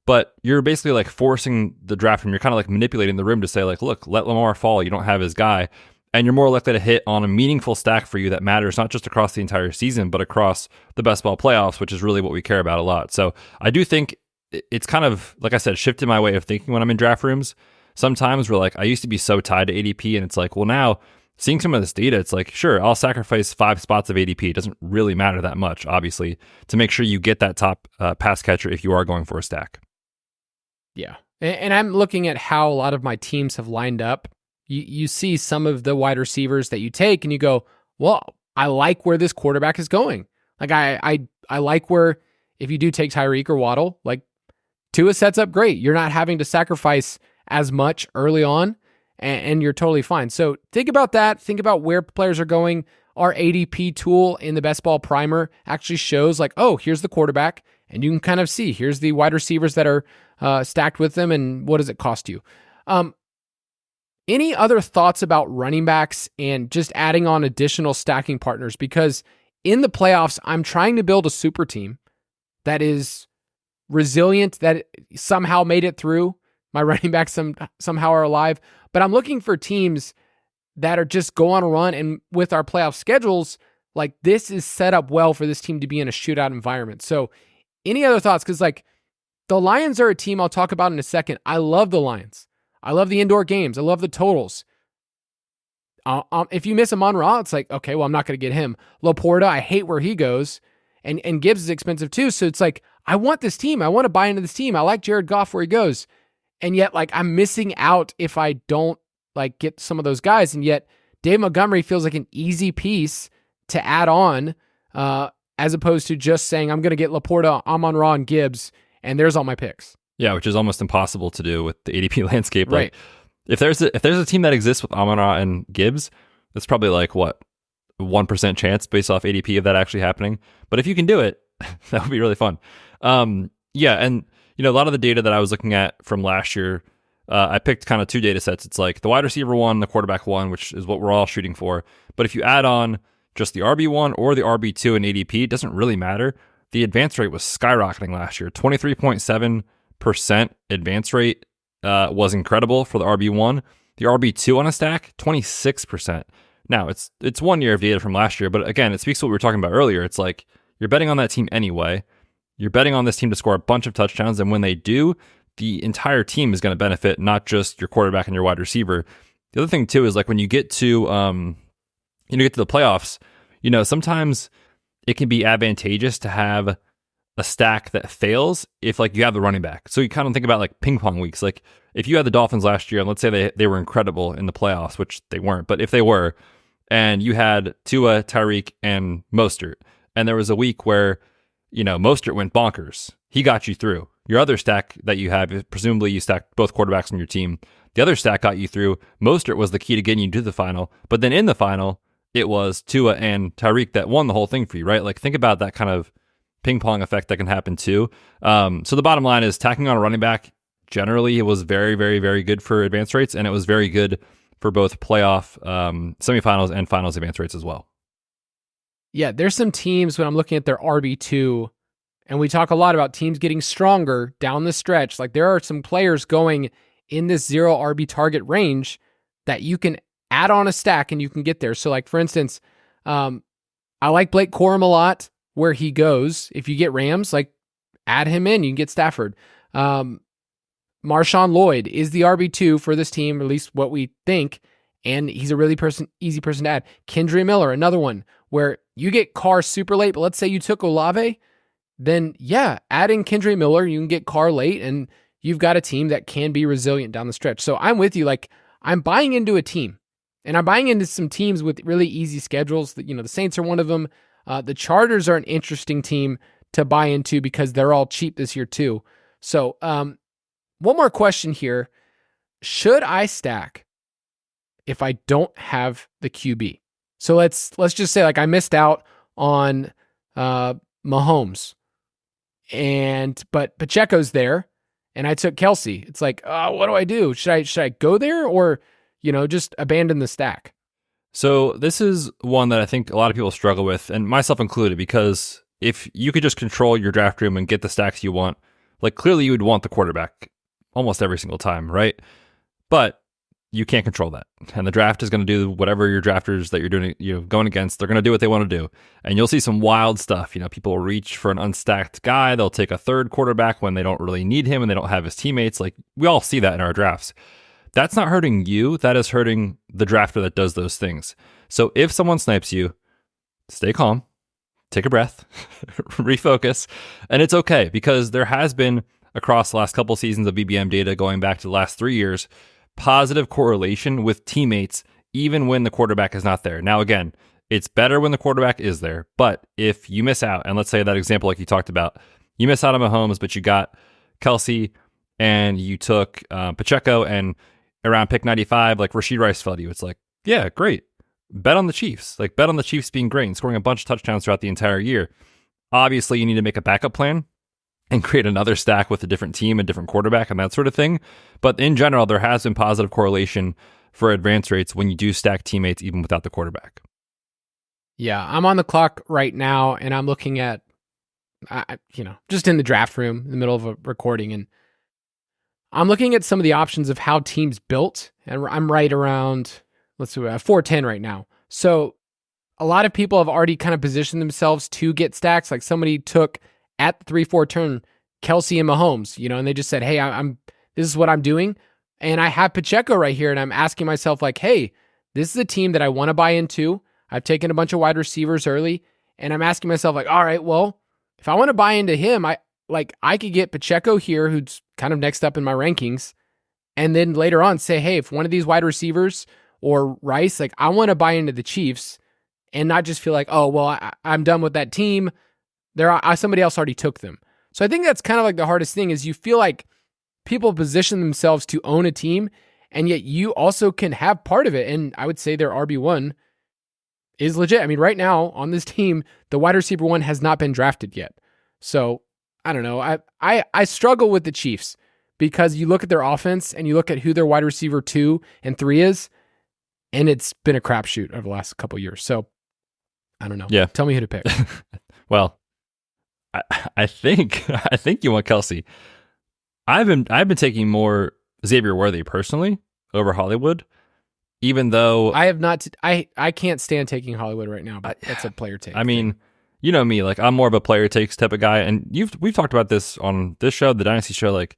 But you're basically like forcing the draft room. You're kind of like manipulating the room to say like, look, let Lamar fall. You don't have his guy. And you're more likely to hit on a meaningful stack for you that matters, not just across the entire season, but across the best ball playoffs, which is really what we care about a lot. So I do think it's kind of, like I said, shifted my way of thinking when I'm in draft rooms. Sometimes we're like, I used to be so tied to ADP, and it's like, well, now seeing some of this data, it's like, sure, I'll sacrifice 5 spots of ADP. It doesn't really matter that much, obviously, to make sure you get that top pass catcher if you are going for a stack. Yeah. And I'm looking at how a lot of my teams have lined up. You see some of the wide receivers that you take and you go, well, I like where this quarterback is going. Like I like where, if you do take Tyreek or Waddle, like Tua sets up great. You're not having to sacrifice as much early on, and you're totally fine. So think about that. Think about where players are going. Our ADP tool in the Best Ball Primer actually shows like, oh, here's the quarterback, and you can kind of see, here's the wide receivers that are stacked with them, and what does it cost you? Any other thoughts about running backs and just adding on additional stacking partners? Because in the playoffs, I'm trying to build a super team that is resilient that somehow made it through. My running backs somehow are alive. But I'm looking for teams that are just go on a run. And with our playoff schedules, like this is set up well for this team to be in a shootout environment. So any other thoughts? Because like the Lions are a team I'll talk about in a second. I love the Lions. I love the indoor games. I love the totals. If you miss Amon-Ra, it's like, okay, well, I'm not going to get him. Laporta, I hate where he goes. And Gibbs is expensive too. So it's like, I want this team. I want to buy into this team. I like Jared Goff where he goes. And yet, like, I'm missing out if I don't like get some of those guys. And yet, Dave Montgomery feels like an easy piece to add on, as opposed to just saying, I'm going to get Laporta, Amon-Ra, and Gibbs, and there's all my picks. Yeah, which is almost impossible to do with the ADP landscape. Right. Like, if there's a team that exists with Amon-Ra and Gibbs, that's probably like, what, 1% chance based off ADP of that actually happening. But if you can do it, that would be really fun. Yeah, and a lot of the data that I was looking at from last year, I picked kind of two data sets. It's like the wide receiver one, the quarterback one, which is what we're all shooting for. But if you add on just the RB1 or the RB2 in ADP, it doesn't really matter. The advance rate was skyrocketing last year. 23.7% advance rate was incredible for the RB1. The RB2 on a stack, 26%. Now, it's 1 year of data from last year, but again, it speaks to what we were talking about earlier. It's like you're betting on that team anyway. You're betting on this team to score a bunch of touchdowns, and when they do, the entire team is going to benefit, not just your quarterback and your wide receiver. The other thing too is like when you get to get to the playoffs, sometimes it can be advantageous to have a stack that fails if like you have the running back. So you kind of think about like ping pong weeks. Like if you had the Dolphins last year, and let's say they were incredible in the playoffs, which they weren't, but if they were, and you had Tua, Tyreek, and Mostert, and there was a week where Mostert went bonkers, he got you through. Your other stack that you have, presumably you stacked both quarterbacks on your team. The other stack got you through. Mostert was the key to getting you to the final, but then in the final, it was Tua and Tyreek that won the whole thing for you, right? Like think about that kind of ping pong effect that can happen too. So the bottom line is tacking on a running back, generally it was very, very, very good for advance rates, and it was very good for both playoff semifinals and finals advance rates as well. Yeah, there's some teams when I'm looking at their RB2, and we talk a lot about teams getting stronger down the stretch. Like there are some players going in this 0 RB target range that you can add on a stack and you can get there. So like for instance, I like Blake Corum a lot where he goes. If you get Rams, like add him in, you can get Stafford. Marshawn Lloyd is the RB2 for this team, at least what we think. And he's a really easy person to add. Kendre Miller, another one where you get Carr super late, but let's say you took Olave, then yeah, adding Kendre Miller, you can get Carr late, and you've got a team that can be resilient down the stretch. So I'm with you. Like I'm buying into a team, and I'm buying into some teams with really easy schedules. The Saints are one of them. The Chargers are an interesting team to buy into because they're all cheap this year too. So one more question here. Should I stack if I don't have the QB? So let's just say like I missed out on Mahomes, but Pacheco's there, and I took Kelsey. It's like, what do I do? Should I go there or just abandon the stack? So this is one that I think a lot of people struggle with, and myself included, because if you could just control your draft room and get the stacks you want, like clearly you would want the quarterback almost every single time, right? But you can't control that. And the draft is going to do whatever your drafters that you're doing, going against, they're going to do what they want to do. And you'll see some wild stuff. People will reach for an unstacked guy. They'll take a third quarterback when they don't really need him and they don't have his teammates. Like we all see that in our drafts. That's not hurting you. That is hurting the drafter that does those things. So if someone snipes you, stay calm, take a breath, refocus. And it's okay because there has been, across the last couple seasons of BBM data going back to the last 3 years, positive correlation with teammates, even when the quarterback is not there. Now, again, it's better when the quarterback is there, but if you miss out, and let's say that example like you talked about, you miss out on Mahomes, but you got Kelsey and you took Pacheco, and around pick 95, like Rashee Rice fell to you. It's like, yeah, great. Bet on the Chiefs. Like bet on the Chiefs being great and scoring a bunch of touchdowns throughout the entire year. Obviously, you need to make a backup plan and create another stack with a different team, a different quarterback, and that sort of thing. But in general, there has been positive correlation for advance rates when you do stack teammates even without the quarterback. Yeah, I'm on the clock right now, and I'm looking at just in the draft room in the middle of a recording, and I'm looking at some of the options of how teams built, and I'm right around, 410 right now. So a lot of people have already kind of positioned themselves to get stacks. Like somebody took at the 3-4 turn Kelsey and Mahomes, and they just said, hey, this is what I'm doing. And I have Pacheco right here, and I'm asking myself like, hey, this is a team that I want to buy into. I've taken a bunch of wide receivers early, and I'm asking myself like, all right, well, if I want to buy into him, I could get Pacheco here, who's kind of next up in my rankings, and then later on say, hey, if one of these wide receivers or Rice, like I want to buy into the Chiefs and not just feel like, oh, well, I'm done with that team. Somebody else already took them. So I think that's kind of like the hardest thing is you feel like people position themselves to own a team, and yet you also can have part of it. And I would say their RB1 is legit. I mean, right now on this team, the wide receiver 1 has not been drafted yet. So I don't know. I struggle with the Chiefs because you look at their offense and you look at who their wide receiver 2 and 3 is, and it's been a crapshoot over the last couple of years. So I don't know. Yeah. Tell me who to pick. Well, I think you want Kelsey. I've been taking more Xavier Worthy personally over Hollywood, even though I have not. I can't stand taking Hollywood right now, but that's a player take. I mean, you know me, like I'm more of a player takes type of guy, and we've talked about this on this show, the Dynasty show. Like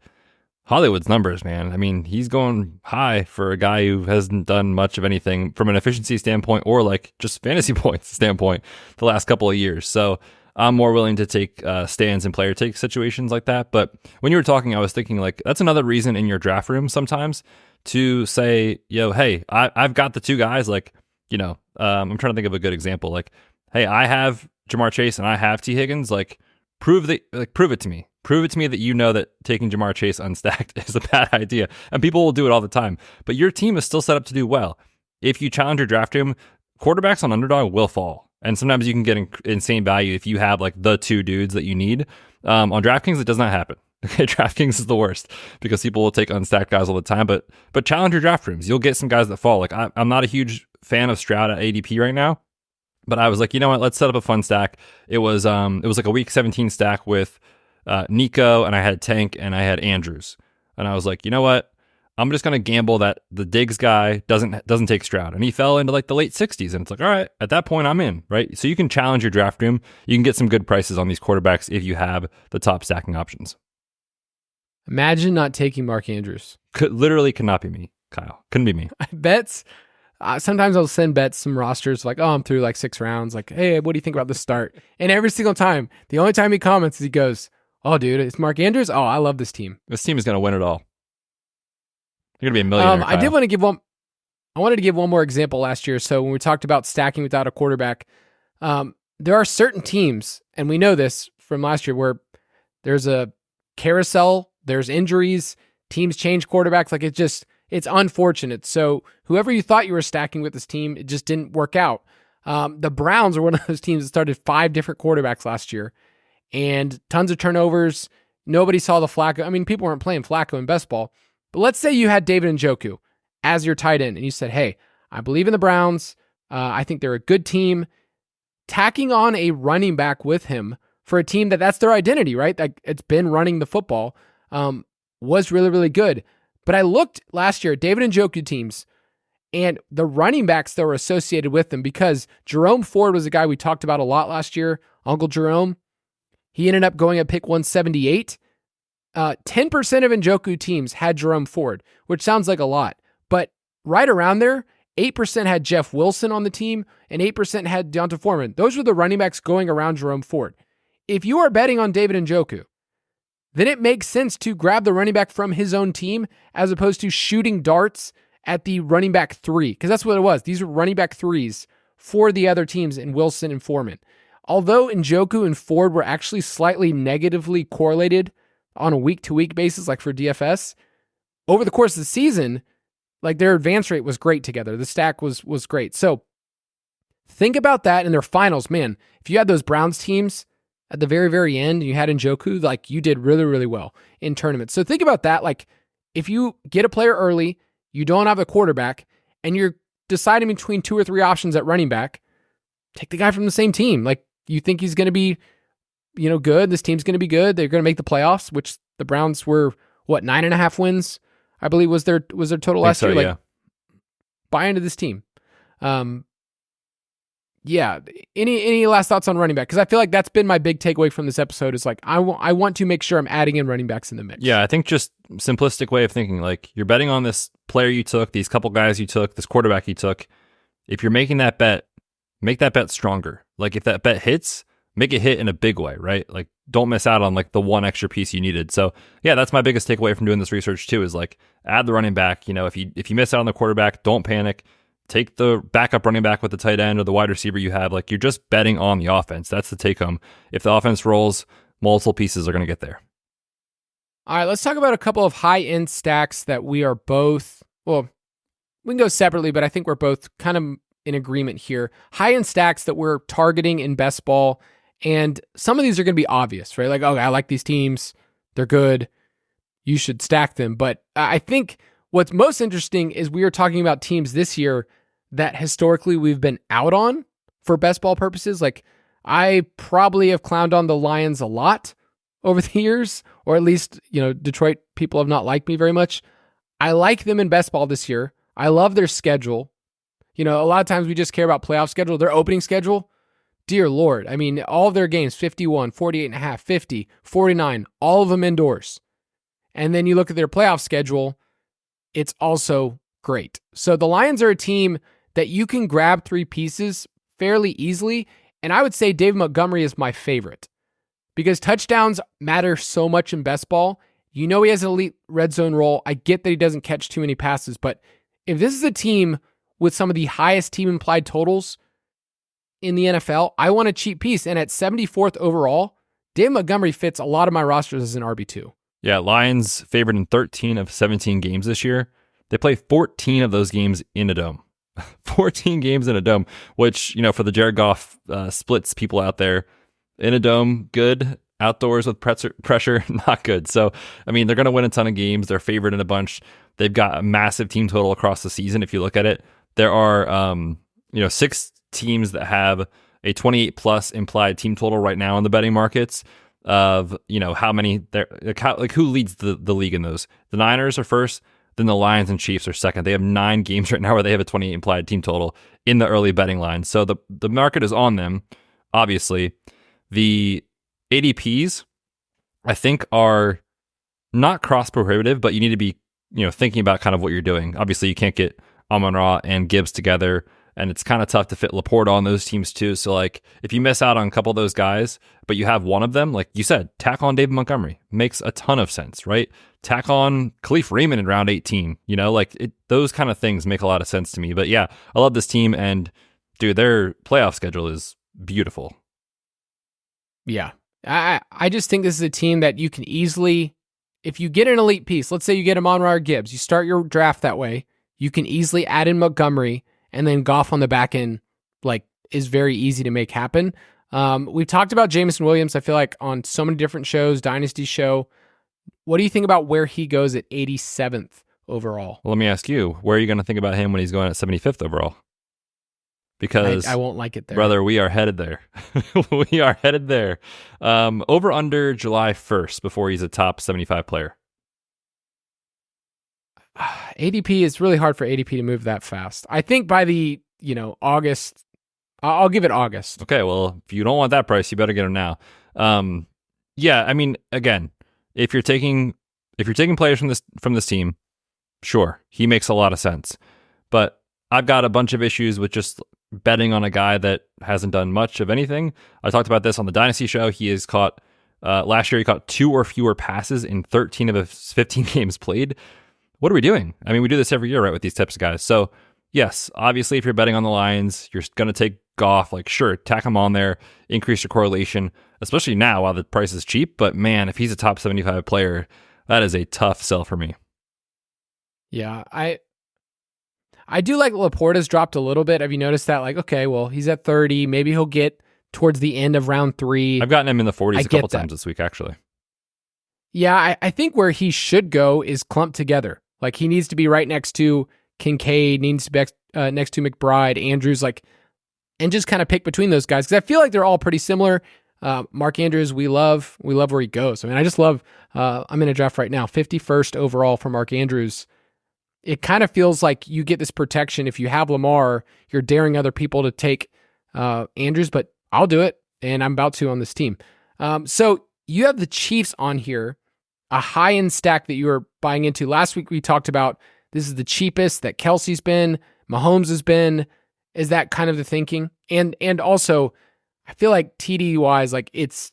Hollywood's numbers, man. I mean, he's going high for a guy who hasn't done much of anything from an efficiency standpoint or like just fantasy points standpoint the last couple of years. So I'm more willing to take stands and player take situations like that. But when you were talking, I was thinking like that's another reason in your draft room sometimes to say, yo, hey, I've got the 2 guys. Like, I'm trying to think of a good example. Like, hey, I have Jamar Chase and I have T. Higgins. Like, prove it to me. Prove it to me that you know that taking Jamar Chase unstacked is a bad idea. And people will do it all the time. But your team is still set up to do well. If you challenge your draft room, quarterbacks on Underdog will fall. And sometimes you can get insane value if you have like the 2 dudes that you need. On DraftKings, it does not happen. Okay, DraftKings is the worst because people will take unstacked guys all the time. But challenge your draft rooms. You'll get some guys that fall. Like I'm not a huge fan of Stroud at ADP right now. But I was like, you know what? Let's set up a fun stack. It was like a week 17 stack with Nico, and I had Tank, and I had Andrews. And I was like, you know what? I'm just gonna gamble that the Diggs guy doesn't take Stroud, and he fell into like the late 60s. And it's like, all right, at that point, I'm in, right? So you can challenge your draft room. You can get some good prices on these quarterbacks if you have the top stacking options. Imagine not taking Mark Andrews. Literally could not be me, Kyle. Couldn't be me. Bets. Sometimes I'll send Bets some rosters like, oh, I'm through like 6 rounds. Like, hey, what do you think about the start? And every single time, the only time he comments is he goes, oh, dude, it's Mark Andrews. Oh, I love this team. This team is going to win it all. You're going to be a millionaire, I did want to give one. I wanted to give one more example last year. So when we talked about stacking without a quarterback, there are certain teams, and we know this from last year, where there's a carousel, there's injuries, teams change quarterbacks. Like it's unfortunate. So whoever you thought you were stacking with this team, it just didn't work out. The Browns are one of those teams that started 5 different quarterbacks last year and tons of turnovers. Nobody saw the Flacco. I mean, people weren't playing Flacco in best ball, but let's say you had David Njoku as your tight end and you said, hey, I believe in the Browns. I think they're a good team. Tacking on a running back with him for a team that's their identity, right? Like it's been running the football, was really, really good. But I looked last year at David Njoku teams and the running backs that were associated with them, because Jerome Ford was a guy we talked about a lot last year, Uncle Jerome. He ended up going at pick 178. 10% of Njoku teams had Jerome Ford, which sounds like a lot. But right around there, 8% had Jeff Wilson on the team and 8% had Deonta Foreman. Those were the running backs going around Jerome Ford. If you are betting on David Njoku, then it makes sense to grab the running back from his own team as opposed to shooting darts at the running back 3, because that's what it was. These were running back 3s for the other teams in Wilson and Foreman. Although Njoku and Ford were actually slightly negatively correlated on a week-to-week basis, like for DFS, over the course of the season, like their advance rate was great together. The stack was great. So think about that in their finals. Man, if you had those Browns teams at the very, very end, and you had Njoku, like you did really, really well in tournaments. So think about that. Like if you get a player early, you don't have a quarterback, and you're deciding between 2 or 3 options at running back, take the guy from the same team. Like you think he's going to be good. This team's going to be good. They're going to make the playoffs, which the Browns were, 9.5 wins, I believe was their total last year. Yeah. Buy into this team. Yeah. Any last thoughts on running back? Because I feel like that's been my big takeaway from this episode is like, I want to make sure I'm adding in running backs in the mix. Yeah, I think just simplistic way of thinking, like you're betting on this player you took, these couple guys you took, this quarterback you took. If you're making that bet, make that bet stronger. Like if that bet hits, make it hit in a big way, right? Like don't miss out on like the one extra piece you needed. So yeah, that's my biggest takeaway from doing this research too, is like add the running back. If you miss out on the quarterback, don't panic. Take the backup running back with the tight end or the wide receiver you have. Like you're just betting on the offense. That's the take home. If the offense rolls, multiple pieces are going to get there. All right, let's talk about a couple of high-end stacks that we are both, well, we can go separately, but I think we're both kind of in agreement here. High-end stacks that we're targeting in best ball, and some of these are going to be obvious, right? Like, okay, I like these teams. They're good. You should stack them. But I think what's most interesting is we are talking about teams this year that historically we've been out on for best ball purposes. Like I probably have clowned on the Lions a lot over the years, or at least, Detroit people have not liked me very much. I like them in best ball this year. I love their schedule. A lot of times we just care about playoff schedule, their opening schedule. Dear Lord. I mean, all of their games, 51, 48.5, 50, 49, all of them indoors. And then you look at their playoff schedule, it's also great. So the Lions are a team that you can grab 3 pieces fairly easily. And I would say Dave Montgomery is my favorite because touchdowns matter so much in best ball. He has an elite red zone role. I get that he doesn't catch too many passes, but if this is a team with some of the highest team implied totals in the NFL, I want a cheap piece. And at 74th overall, Dave Montgomery fits a lot of my rosters as an RB2. Yeah, Lions favored in 13 of 17 games this year. They play 14 of those games in a dome. 14 games in a dome, which, for the Jared Goff splits people out there, in a dome, good. Outdoors with pressure, not good. So, they're going to win a ton of games. They're favored in a bunch. They've got a massive team total across the season. If you look at it, there are, 6 teams that have a 28 plus implied team total right now in the betting markets of, how many there, like who leads the league in those. The Niners are first, then the Lions and Chiefs are second. They have 9 games right now where they have a 28 implied team total in the early betting line. So the market is on them, obviously. The ADPs, I think, are not cross prohibitive, but you need to be, thinking about kind of what you're doing. Obviously, you can't get Amon-Ra and Gibbs together, and it's kind of tough to fit Laporta on those teams too. So, like, if you miss out on a couple of those guys, but you have one of them, like you said, tack on David Montgomery. Makes a ton of sense, right? Tack on Khalif Raymond in round 18. Those kind of things make a lot of sense to me. But yeah, I love this team, and dude, their playoff schedule is beautiful. Yeah. I just think this is a team that you can easily, if you get an elite piece, let's say you get Amon-Ra or Gibbs, you start your draft that way, you can easily add in Montgomery, and then Goff on the back end, is very easy to make happen. We've talked about Jameson Williams, I feel like, on so many different shows, Dynasty Show. What do you think about where he goes at 87th overall? Well, let me ask you, where are you going to think about him when he's going at 75th overall? Because I won't like it there. Brother, we are headed there. We are headed there. Over under July 1st before he's a top 75 player. ADP is really hard for ADP to move that fast. I think by the, August, I'll give it August. Okay, well, if you don't want that price, you better get him now. Yeah, again, if you're taking players from this team, sure, he makes a lot of sense. But I've got a bunch of issues with just betting on a guy that hasn't done much of anything. I talked about this on the Dynasty Show. He has caught, last year he caught 2 or fewer passes in 13 of his 15 games played. What are we doing? We do this every year, right, with these types of guys. So yes, obviously if you're betting on the Lions, you're going to take Goff, sure, tack him on there, increase your correlation, especially now while the price is cheap. But man, if he's a top 75 player, that is a tough sell for me. Yeah, I do like Laporta's dropped a little bit. Have you noticed that? Okay, well, he's at 30. Maybe he'll get towards the end of round 3. I've gotten him in the 40s a couple times this week, actually. Yeah, I think where he should go is clumped together. He needs to be right next to Kincaid, needs to be next to McBride, Andrews, and just kind of pick between those guys. Because I feel like they're all pretty similar. Mark Andrews, we love where he goes. I mean, I just love, I'm in a draft right now, 51st overall for Mark Andrews. It kind of feels like you get this protection. If you have Lamar, you're daring other people to take Andrews, but I'll do it, and I'm about to on this team. So you have the Chiefs on here, a high-end stack that you were buying into. Last week we talked about this is the cheapest that Kelsey's been, Mahomes has been. Is that kind of the thinking? And also, I feel like TD-wise, like it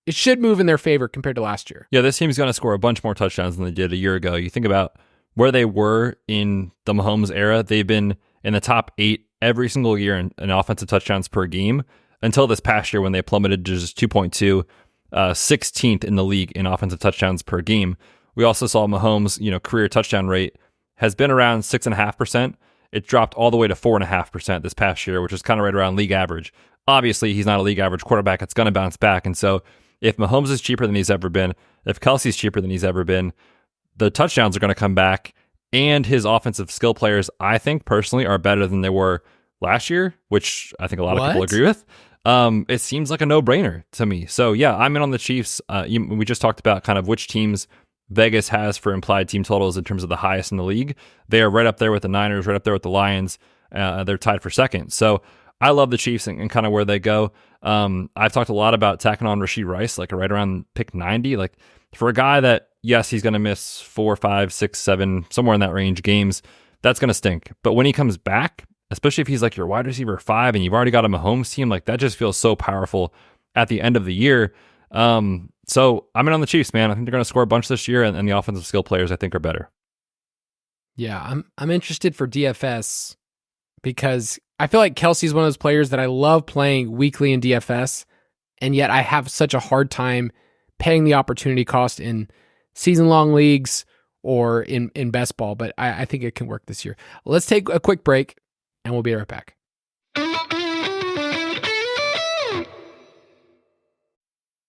should move in their favor compared to last year. Yeah, this team's going to score a bunch more touchdowns than they did a year ago. You think about where they were in the Mahomes era, they've been in the top 8 every single year in offensive touchdowns per game until this past year when they plummeted to just 2.2, 16th in the league in offensive touchdowns per game. We also saw Mahomes, career touchdown rate has been around 6.5%. It dropped all the way to 4.5% this past year, which is kind of right around league average. Obviously, he's not a league average quarterback. It's going to bounce back. And so if Mahomes is cheaper than he's ever been, if Kelsey's cheaper than he's ever been, the touchdowns are going to come back. And his offensive skill players, I think, personally, are better than they were last year, which I think a lot of people agree with. It seems like a no-brainer to me. So, yeah, I'm in on the Chiefs. We just talked about kind of which teams Vegas has for implied team totals in terms of the highest in the league. They are right up there with the Niners, right up there with the Lions. They're tied for second. So I love the Chiefs and kind of where they go. I've talked a lot about tacking on Rashee Rice, like right around pick 90. Like for a guy that, yes, he's going to miss 4, 5, 6, 7, somewhere in that range games, that's going to stink. But when he comes back, especially if he's like your wide receiver 5 and you've already got a Mahomes team, like that just feels so powerful at the end of the year. So I'm in on the Chiefs, man. I think they're going to score a bunch this year, and the offensive skill players I think are better. Yeah, I'm interested for DFS because I feel like Kelsey's one of those players that I love playing weekly in DFS, and yet I have such a hard time paying the opportunity cost in season-long leagues or in best ball, but I think it can work this year. Let's take a quick break, and we'll be right back.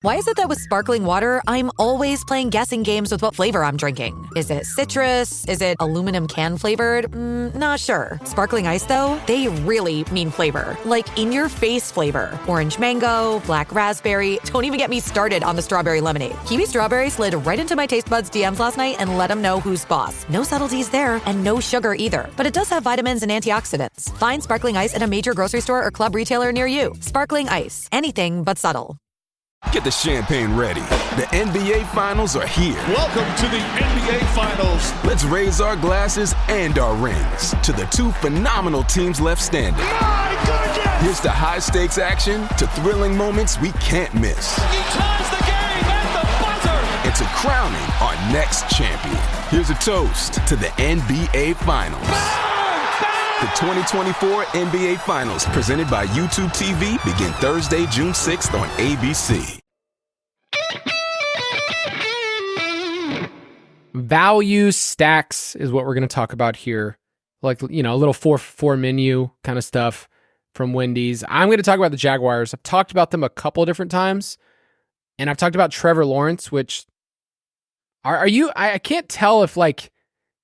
Why is it that with sparkling water, I'm always playing guessing games with what flavor I'm drinking? Is it citrus? Is it aluminum can flavored? Not sure. Sparkling ice, though, they really mean flavor. Like in-your-face flavor. Orange mango, black raspberry. Don't even get me started on the strawberry lemonade. Kiwi Strawberry slid right into my taste buds DMs last night and let them know who's boss. No subtleties there, and no sugar either. But it does have vitamins and antioxidants. Find sparkling ice at a major grocery store or club retailer near you. Sparkling ice. Anything but subtle. Get the champagne ready. The NBA Finals are here. Welcome to the NBA Finals. Let's raise our glasses and our rings to the 2 phenomenal teams left standing. My goodness! Here's to high-stakes action, to thrilling moments we can't miss. He ties the game at the buzzer! And to crowning our next champion. Here's a toast to the NBA Finals. The 2024 NBA Finals, presented by YouTube TV, begin Thursday, June 6th on ABC. Value stacks is what we're going to talk about here. Like, a little 4-for-4 menu kind of stuff from Wendy's. I'm going to talk about the Jaguars. I've talked about them a couple of different times, and I've talked about Trevor Lawrence, which are you, I can't tell if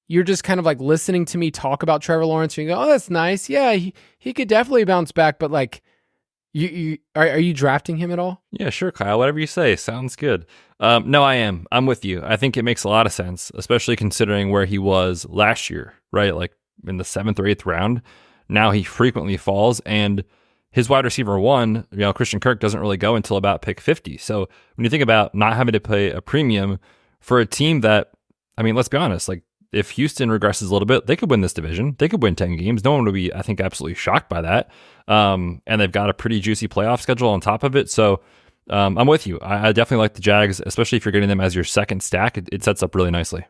you're just kind of listening to me talk about Trevor Lawrence and you go, oh, that's nice. Yeah, he could definitely bounce back. But are you drafting him at all? Yeah, sure, Kyle. Whatever you say. Sounds good. No, I am. I'm with you. I think it makes a lot of sense, especially considering where he was last year, right? Like in the 7th or 8th round. Now he frequently falls, and his wide receiver 1, Christian Kirk, doesn't really go until about pick 50. So when you think about not having to pay a premium for a team that, let's be honest, if Houston regresses a little bit, they could win this division. They could win 10 games. No one would be, I think, absolutely shocked by that. And they've got a pretty juicy playoff schedule on top of it. So I'm with you. I definitely like the Jags, especially if you're getting them as your second stack. It sets up really nicely.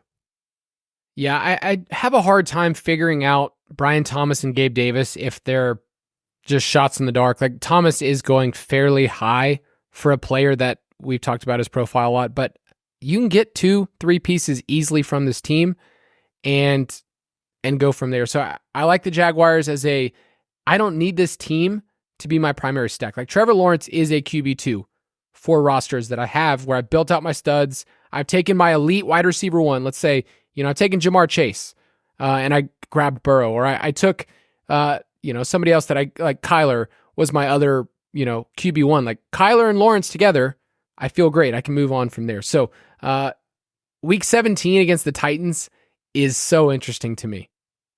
Yeah, I have a hard time figuring out Brian Thomas and Gabe Davis if they're just shots in the dark. Thomas is going fairly high for a player that we've talked about his profile a lot, but you can get 2-3 pieces easily from this team and go from there. So I like the Jaguars I don't need this team to be my primary stack. Trevor Lawrence is a QB2 for rosters that I have where I've built out my studs. I've taken my elite wide receiver 1. Let's say, I've taken Jamar Chase and I grabbed Burrow, or I took, somebody else that I like. Kyler was my other, QB1. Like Kyler and Lawrence together, I feel great. I can move on from there. So week 17 against the Titans is so interesting to me.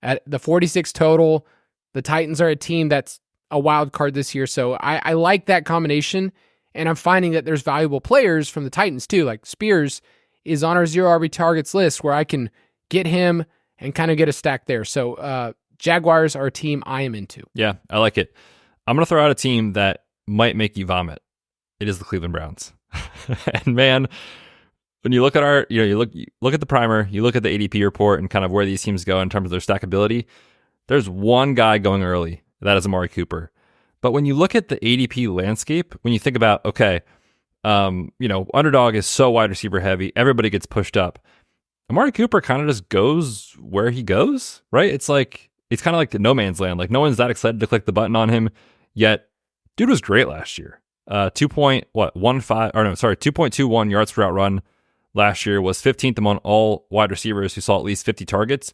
At the 46 total, the Titans are a team that's a wild card this year. So I like that combination. And I'm finding that there's valuable players from the Titans too. Like Spears is on our 0 RB targets list where I can get him and kind of get a stack there. So Jaguars are a team I am into. Yeah, I like it. I'm going to throw out a team that might make you vomit. It is the Cleveland Browns. And man, when you look at you look at the primer, you look at the ADP report and kind of where these teams go in terms of their stackability, there's one guy going early. That is Amari Cooper. But when you look at the ADP landscape, when you think about, okay, Underdog is so wide receiver heavy, everybody gets pushed up. Amari Cooper kind of just goes where he goes, right? It's kind of like the no man's land. Like no one's that excited to click the button on him, yet dude was great last year. 2.21 yards per route run last year, was 15th among all wide receivers who saw at least 50 targets.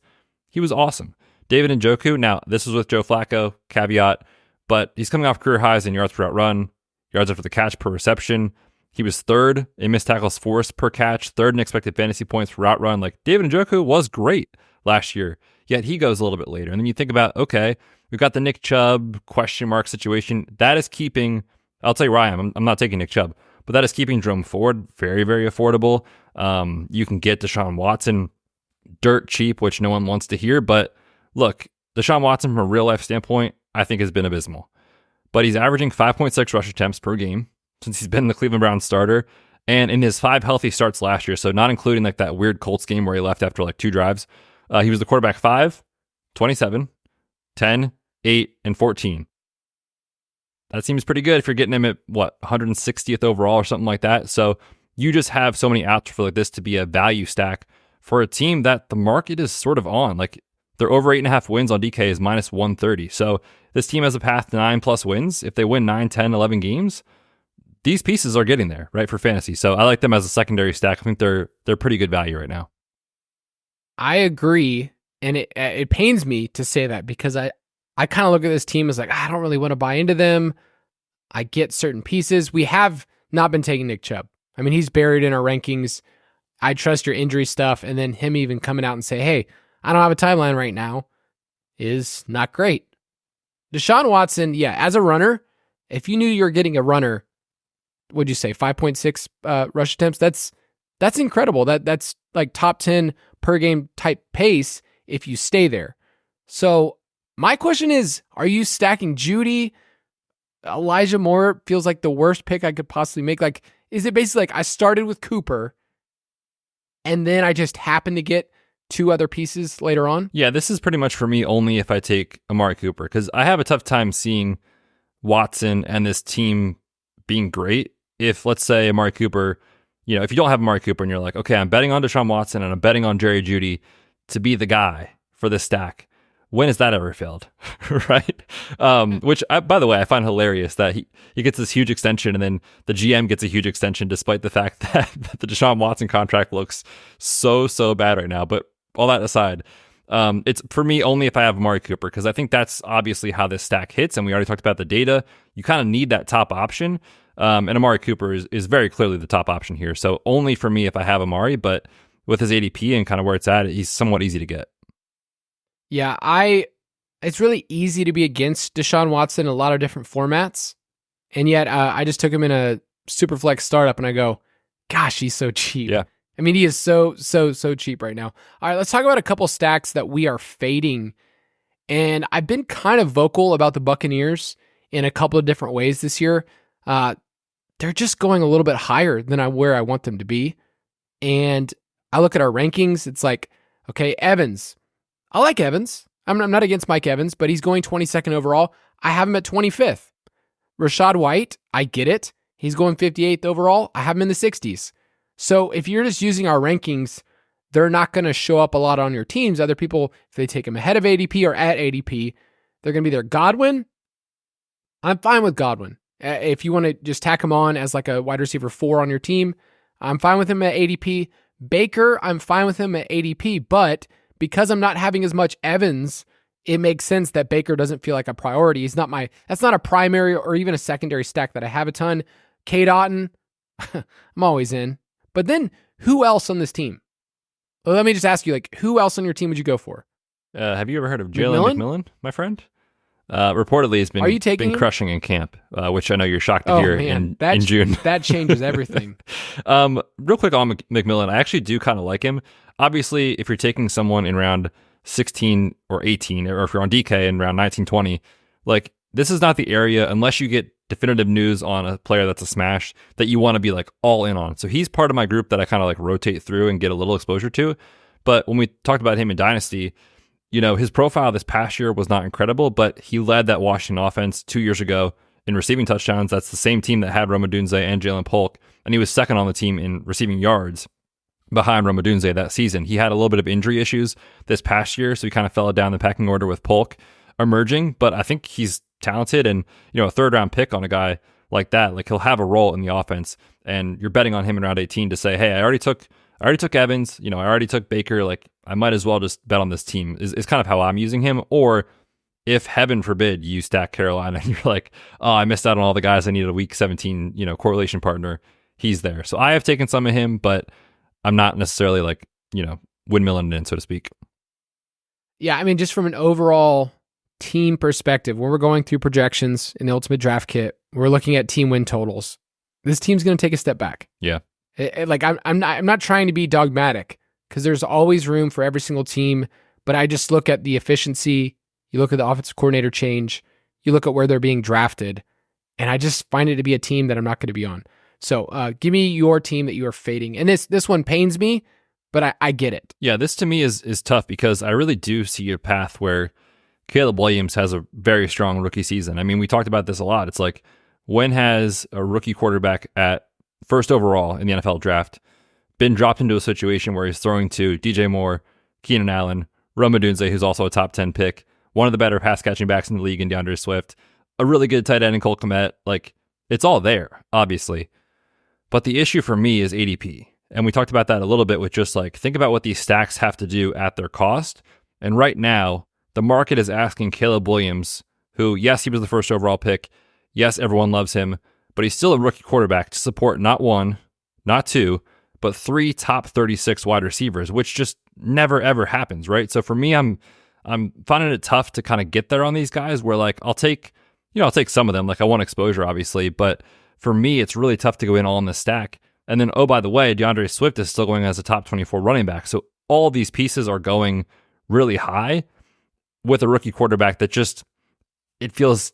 He was awesome. David Njoku, now this was with Joe Flacco, caveat, but he's coming off career highs in yards per route run, yards after the catch per reception. He was third in missed tackles forced per catch, third in expected fantasy points per route run. Like David Njoku was great last year, yet he goes a little bit later. And then you think about, okay, we've got the Nick Chubb question mark situation. That is keeping, I'll tell you where I am. I'm not taking Nick Chubb, but that is keeping Jerome Ford very, very affordable. You can get Deshaun Watson dirt cheap, which no one wants to hear. But look, Deshaun Watson from a real life standpoint, I think has been abysmal. But he's averaging 5.6 rush attempts per game since he's been the Cleveland Browns starter. And in his 5 healthy starts last year, so not including like that weird Colts game where he left after like 2 drives, he was the quarterback 5, 27, 10, 8, and 14. That seems pretty good if you're getting him at 160th overall or something like that. So you just have so many outs for like this to be a value stack for a team that the market is sort of on. Like their over 8.5 wins on DK is minus 130. So this team has a path to 9+ wins. If they win 9, 10, 11 games, these pieces are getting there, right, for fantasy. So I like them as a secondary stack. I think they're pretty good value right now. I agree, and it pains me to say that because I kind of look at this team as like, I don't really want to buy into them. I get certain pieces. We have not been taking Nick Chubb. I mean, he's buried in our rankings. I trust your injury stuff, and then him even coming out and say, hey, I don't have a timeline right now is not great. Deshaun Watson, yeah, as a runner, if you knew you were getting a runner, what'd you say, 5.6 rush attempts? That's incredible. That's like top 10 per game type pace if you stay there. So my question is, are you stacking Judy? Elijah Moore feels like the worst pick I could possibly make. Like, is it basically like I started with Cooper and then I just happened to get 2 other pieces later on? Yeah, this is pretty much for me only if I take Amari Cooper, because I have a tough time seeing Watson and this team being great. If, let's say, Amari Cooper, if you don't have Amari Cooper and you're like, okay, I'm betting on Deshaun Watson and I'm betting on Jerry Jeudy to be the guy for this stack, when has that ever failed? Right? Which, by the way, I find hilarious that he gets this huge extension and then the GM gets a huge extension despite the fact that the Deshaun Watson contract looks so bad right now. But all that aside, it's for me only if I have Amari Cooper, because I think that's obviously how this stack hits. And we already talked about the data. You kind of need that top option. And Amari Cooper is very clearly the top option here. So only for me if I have Amari, but with his ADP and kind of where it's at, he's somewhat easy to get. Yeah, it's really easy to be against Deshaun Watson in a lot of different formats. And yet I just took him in a super flex startup and I go, gosh, he's so cheap. Yeah. I mean, he is so cheap right now. All right, let's talk about a couple stacks that we are fading. And I've been kind of vocal about the Buccaneers in a couple of different ways this year. They're just going a little bit higher than where I want them to be. And I look at our rankings. It's like, okay, Evans. I like Evans. I'm not against Mike Evans, but he's going 22nd overall. I have him at 25th. Rashad White, I get it. He's going 58th overall. I have him in the 60s. So if you're just using our rankings, they're not going to show up a lot on your teams. Other people, if they take him ahead of ADP or at ADP, they're going to be there. Godwin, I'm fine with Godwin. If you want to just tack him on as like a wide receiver 4 on your team, I'm fine with him at ADP. Baker, I'm fine with him at ADP, but because I'm not having as much Evans it makes sense that Baker doesn't feel like a priority. That's not a primary or even a secondary stack that I have a ton. Cade Otton, I'm always in. But then who else on this team? Well, let me just ask you, like, who else on your team would you go for? Have you ever heard of Jalen McMillan, my friend? Reportedly, he's been crushing in camp, which I know you're shocked to hear in June. That changes everything. Real quick on McMillan, I actually do kind of like him. Obviously, if you're taking someone in round 16 or 18, or if you're on DK in round 19, 20, like, this is not the area, unless you get definitive news on a player that's a smash, that you want to be like all in on. So he's part of my group that I kind of like rotate through and get a little exposure to. But when we talked about him in Dynasty, you know, his profile this past year was not incredible, but he led that Washington offense 2 years ago in receiving touchdowns. That's the same team that had Rome Odunze and Jalen Polk, and he was second on the team in receiving yards behind Rome Odunze that season. He had a little bit of injury issues this past year, so he kind of fell down the pecking order with Polk emerging, but I think he's talented, and, you know, a third-round pick on a guy like that, like, he'll have a role in the offense, and you're betting on him in round 18 to say, hey, I already took Evans, you know, I already took Baker, like, I might as well just bet on this team, is kind of how I'm using him. Or if, heaven forbid, you stack Carolina and you're like, oh, I missed out on all the guys I needed a week 17, you know, correlation partner, he's there. So I have taken some of him, but I'm not necessarily, like, you know, windmilling it in, so to speak. Yeah, I mean, just from an overall team perspective, when we're going through projections in the Ultimate Draft Kit, we're looking at team win totals. This team's going to take a step back. Yeah. I'm not trying to be dogmatic, because there's always room for every single team, but I just look at the efficiency, you look at the offensive coordinator change, you look at where they're being drafted, and I just find it to be a team that I'm not going to be on. So give me your team that you are fading. And this one pains me, but I get it. Yeah, this to me is tough, because I really do see a path where Caleb Williams has a very strong rookie season. I mean, we talked about this a lot. It's like, when has a rookie quarterback at first overall in the NFL draft been dropped into a situation where he's throwing to DJ Moore, Keenan Allen, Rome Odunze, who's also a top 10 pick, one of the better pass catching backs in the league in DeAndre Swift, a really good tight end in Cole Kmet? Like, it's all there, obviously. But the issue for me is ADP. And we talked about that a little bit with just, like, think about what these stacks have to do at their cost. And right now, the market is asking Caleb Williams, who, yes, he was the first overall pick. Yes, everyone loves him, but he's still a rookie quarterback, to support not one, not two, but 3 top 36 wide receivers, which just never, ever happens, right? So for me, I'm finding it tough to kind of get there on these guys, where, like, I'll take some of them. Like, I want exposure, obviously, but for me, it's really tough to go in all in the stack. And then, oh, by the way, DeAndre Swift is still going as a top 24 running back. So all these pieces are going really high with a rookie quarterback that just, it feels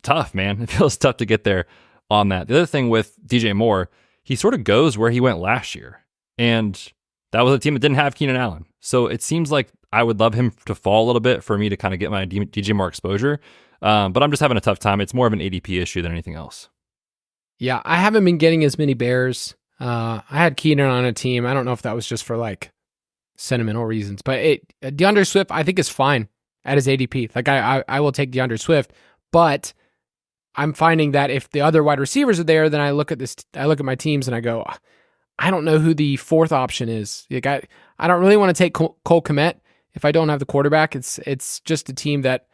tough, man. It feels tough to get there on that. The other thing with DJ Moore, he sort of goes where he went last year, and that was a team that didn't have Keenan Allen. So it seems like I would love him to fall a little bit for me to kind of get my DJ Moore exposure. But I'm just having a tough time. It's more of an ADP issue than anything else. Yeah, I haven't been getting as many Bears. I had Keenan on a team. I don't know if that was just for, like, sentimental reasons, but DeAndre Swift, I think, is fine at his ADP. Like, I will take DeAndre Swift, but I'm finding that if the other wide receivers are there, then I look at my teams and I go, I don't know who the fourth option is. Like, I don't really want to take Cole Kmet if I don't have the quarterback. It's just a team that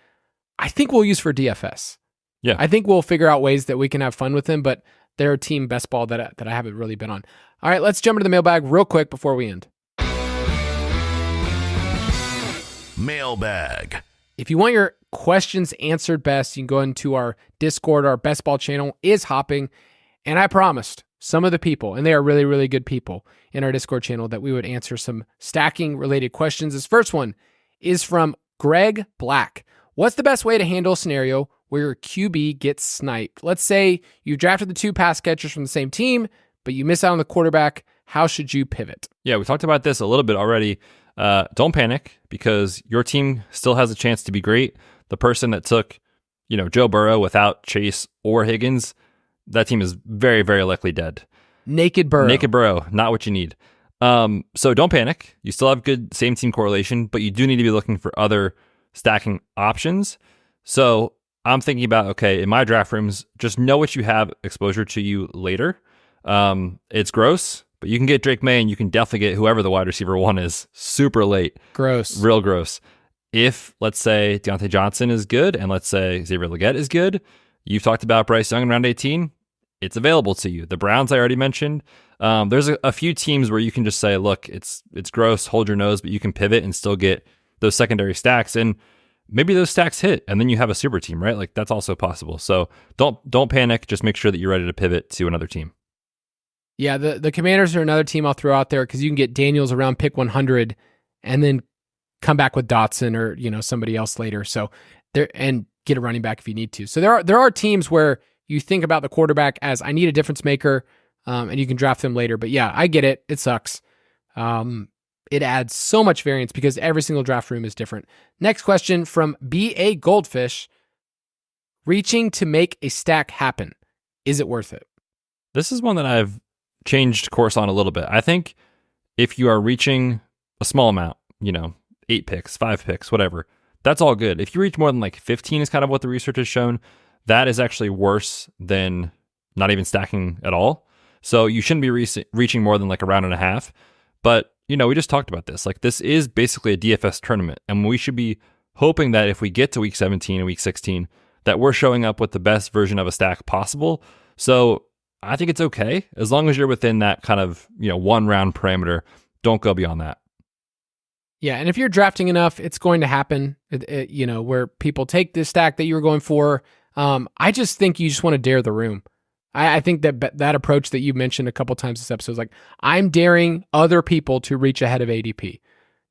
I think we'll use for DFS. Yeah, I think we'll figure out ways that we can have fun with him, but they're a team best ball that I haven't really been on. All right, let's jump into the mailbag real quick before we end. Mailbag. If you want your questions answered best, you can go into our Discord. Our best ball channel is hopping, and I promised some of the people, and they are really, really good people in our Discord channel, that we would answer some stacking related questions. This first one is from Greg Black. What's the best way to handle a scenario where your QB gets sniped? Let's say you drafted the 2 pass catchers from the same team, but you miss out on the quarterback. How should you pivot? Yeah, we talked about this a little bit already. Don't panic, because your team still has a chance to be great. The person that took, Joe Burrow without Chase or Higgins, that team is very, very likely dead. Naked Burrow, not what you need. So don't panic. You still have good same team correlation, but you do need to be looking for other stacking options. So I'm thinking about, okay, in my draft rooms, just know what you have exposure to you later. It's gross, but you can get Drake May, and you can definitely get whoever the wide receiver 1 is super late. Gross. Real gross. if, let's say, Deontay Johnson is good and let's say Xavier Legette is good, you've talked about Bryce Young in round 18, it's available to you. The Browns I already mentioned. There's a few teams where you can just say, look, it's gross, hold your nose, but you can pivot and still get those secondary stacks. And maybe those stacks hit and then you have a super team, right? Like that's also possible. So don't panic. Just make sure that you're ready to pivot to another team. Yeah, the Commanders are another team I'll throw out there because you can get Daniels around pick 100 and then come back with Dotson or somebody else later. So and get a running back if you need to. So there are teams where you think about the quarterback as I need a difference maker, and you can draft them later. But yeah, I get it. It sucks. It adds so much variance because every single draft room is different. Next question from B.A. Goldfish. Reaching to make a stack happen. Is it worth it? This is one that I've changed course on a little bit. I think if you are reaching a small amount, 8 picks, 5 picks, whatever, that's all good. If you reach more than like 15 is kind of what the research has shown, that is actually worse than not even stacking at all. So you shouldn't be reaching more than like a round and a half. But, we just talked about this. Like this is basically a DFS tournament. And we should be hoping that if we get to week 17 and week 16, that we're showing up with the best version of a stack possible. So I think it's okay. As long as you're within that kind of, 1 round parameter, don't go beyond that. Yeah, and if you're drafting enough, it's going to happen, where people take this stack that you were going for. I just think you just want to dare the room. I think that approach that you mentioned a couple times this episode is like, I'm daring other people to reach ahead of ADP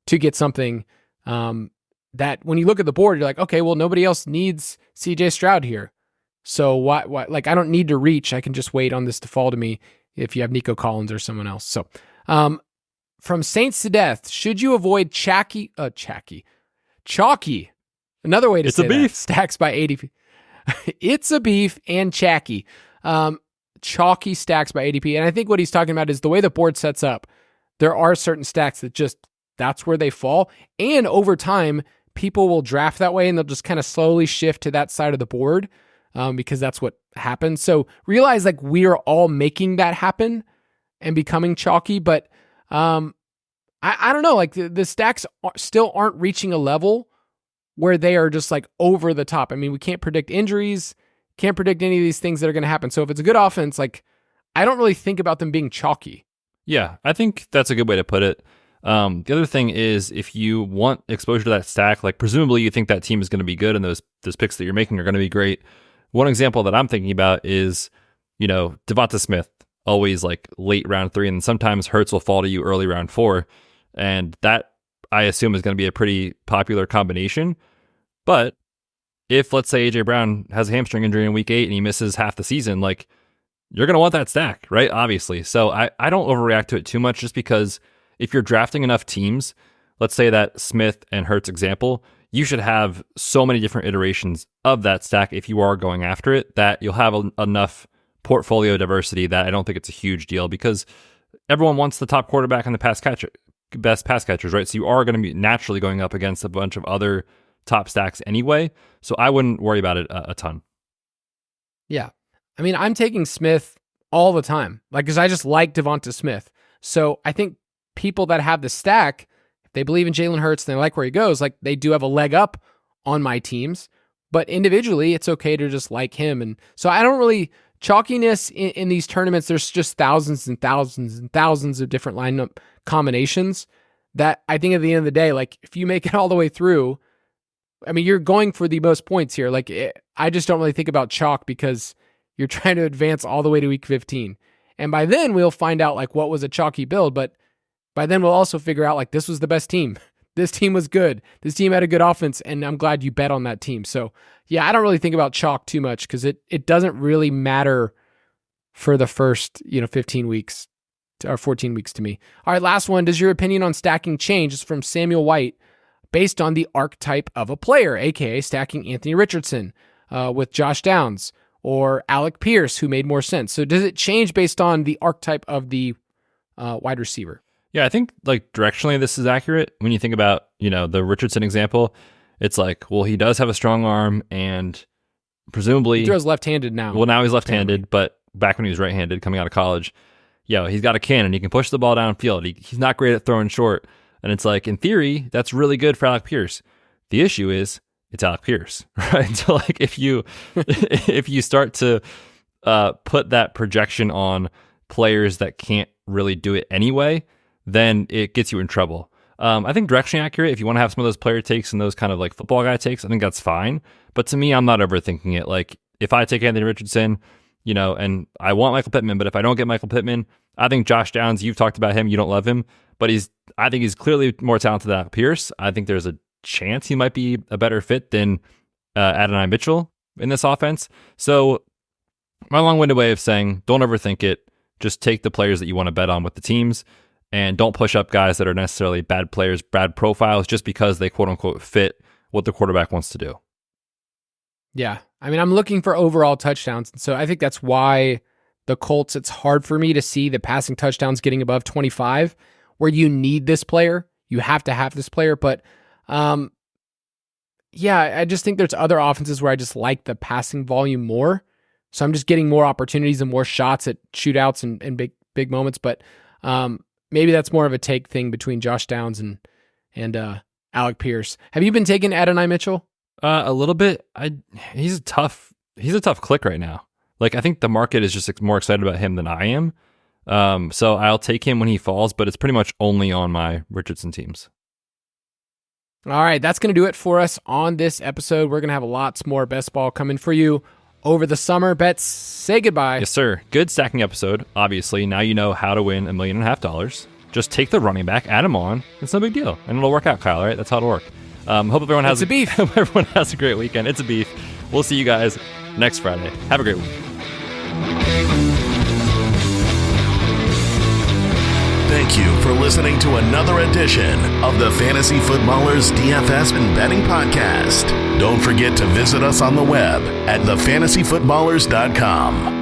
to get something that when you look at the board, you're like, okay, well, nobody else needs CJ Stroud here. So why, like, I don't need to reach. I can just wait on this to fall to me if you have Nico Collins or someone else. So, from Saints to Death, should you avoid chalky? Another way to say that. Stacks by ADP. It's a beef and chalky. Chalky stacks by ADP. And I think what he's talking about is the way the board sets up. There are certain stacks that that's where they fall. And over time, people will draft that way and they'll just kind of slowly shift to that side of the board because that's what happens. So realize like we are all making that happen and becoming chalky, but I don't know, like the stacks still aren't reaching a level where they are just like over the top. I mean, we can't predict injuries, can't predict any of these things that are going to happen. So if it's a good offense, like I don't really think about them being chalky. Yeah, I think that's a good way to put it. The other thing is if you want exposure to that stack, like presumably you think that team is going to be good and those picks that you're making are going to be great. One example that I'm thinking about is, Devonta Smith, always like late round 3, and sometimes Hurts will fall to you early round 4. And that I assume is going to be a pretty popular combination. But if let's say AJ Brown has a hamstring injury in week 8 and he misses half the season, like you're going to want that stack, right? Obviously. So I don't overreact to it too much just because if you're drafting enough teams, let's say that Smith and Hurts example, you should have so many different iterations of that stack if you are going after it that you'll have enough portfolio diversity that I don't think it's a huge deal because everyone wants the top quarterback and the best pass catchers, right? So you are going to be naturally going up against a bunch of other top stacks anyway. So I wouldn't worry about it a ton. Yeah. I mean, I'm taking Smith all the time, like, because I just like Devonta Smith. So I think people that have the stack, if they believe in Jalen Hurts and they like where he goes, like they do have a leg up on my teams, but individually it's okay to just like him. And so I don't really chalkiness in these tournaments. There's just thousands and thousands and thousands of different lineup combinations that I think at the end of the day, like if you make it all the way through, I mean, you're going for the most points here. Like I just don't really think about chalk because you're trying to advance all the way to week 15. And by then we'll find out like what was a chalky build, but by then we'll also figure out like this was the best team. This team was good. This team had a good offense, and I'm glad you bet on that team. So yeah, I don't really think about chalk too much because it doesn't really matter for the first 15 weeks or 14 weeks to me. All right, last one. Does your opinion on stacking change? It's from Samuel White based on the archetype of a player, aka stacking Anthony Richardson with Josh Downs or Alec Pierce, who made more sense. So does it change based on the archetype of the wide receiver? Yeah, I think like directionally this is accurate. When you think about, the Richardson example, it's like, well, he does have a strong arm and presumably... He throws left-handed now. Well, now he's left-handed, but back when he was right-handed coming out of college, he's got a cannon. He can push the ball downfield. He's not great at throwing short. And it's like, in theory, that's really good for Alec Pierce. The issue is it's Alec Pierce, right? So like if you start to put that projection on players that can't really do it anyway, then it gets you in trouble. I think directionally accurate, if you want to have some of those player takes and those kind of like football guy takes, I think that's fine. But to me, I'm not overthinking it. Like if I take Anthony Richardson, and I want Michael Pittman, but if I don't get Michael Pittman, I think Josh Downs, you've talked about him, you don't love him, but I think he's clearly more talented than Alec Pierce. I think there's a chance he might be a better fit than Adonai Mitchell in this offense. So my long-winded way of saying, don't overthink it. Just take the players that you want to bet on with the teams, and don't push up guys that are necessarily bad players, bad profiles, just because they quote-unquote fit what the quarterback wants to do. Yeah. I mean, I'm looking for overall touchdowns. So I think that's why the Colts, it's hard for me to see the passing touchdowns getting above 25, where you need this player. You have to have this player. But I just think there's other offenses where I just like the passing volume more. So I'm just getting more opportunities and more shots at shootouts and big moments. But maybe that's more of a take thing between Josh Downs and Alec Pierce. Have you been taking Adonai Mitchell? A little bit. He's a tough click right now. Like I think the market is just more excited about him than I am. So I'll take him when he falls, but it's pretty much only on my Richardson teams. All right, that's going to do it for us on this episode. We're going to have lots more best ball coming for you over the summer. Betz, say goodbye. Yes, sir. Good stacking episode. Obviously, now you know how to win $1.5 million. Just take the running back, add him on. It's no big deal, and it'll work out, Kyle. All right, that's how it'll work. Hope everyone has everyone has a great weekend. It's a beef. We'll see you guys next Friday. Have a great week. Thank you for listening to another edition of the Fantasy Footballers DFS and Betting Podcast. Don't forget to visit us on the web at thefantasyfootballers.com.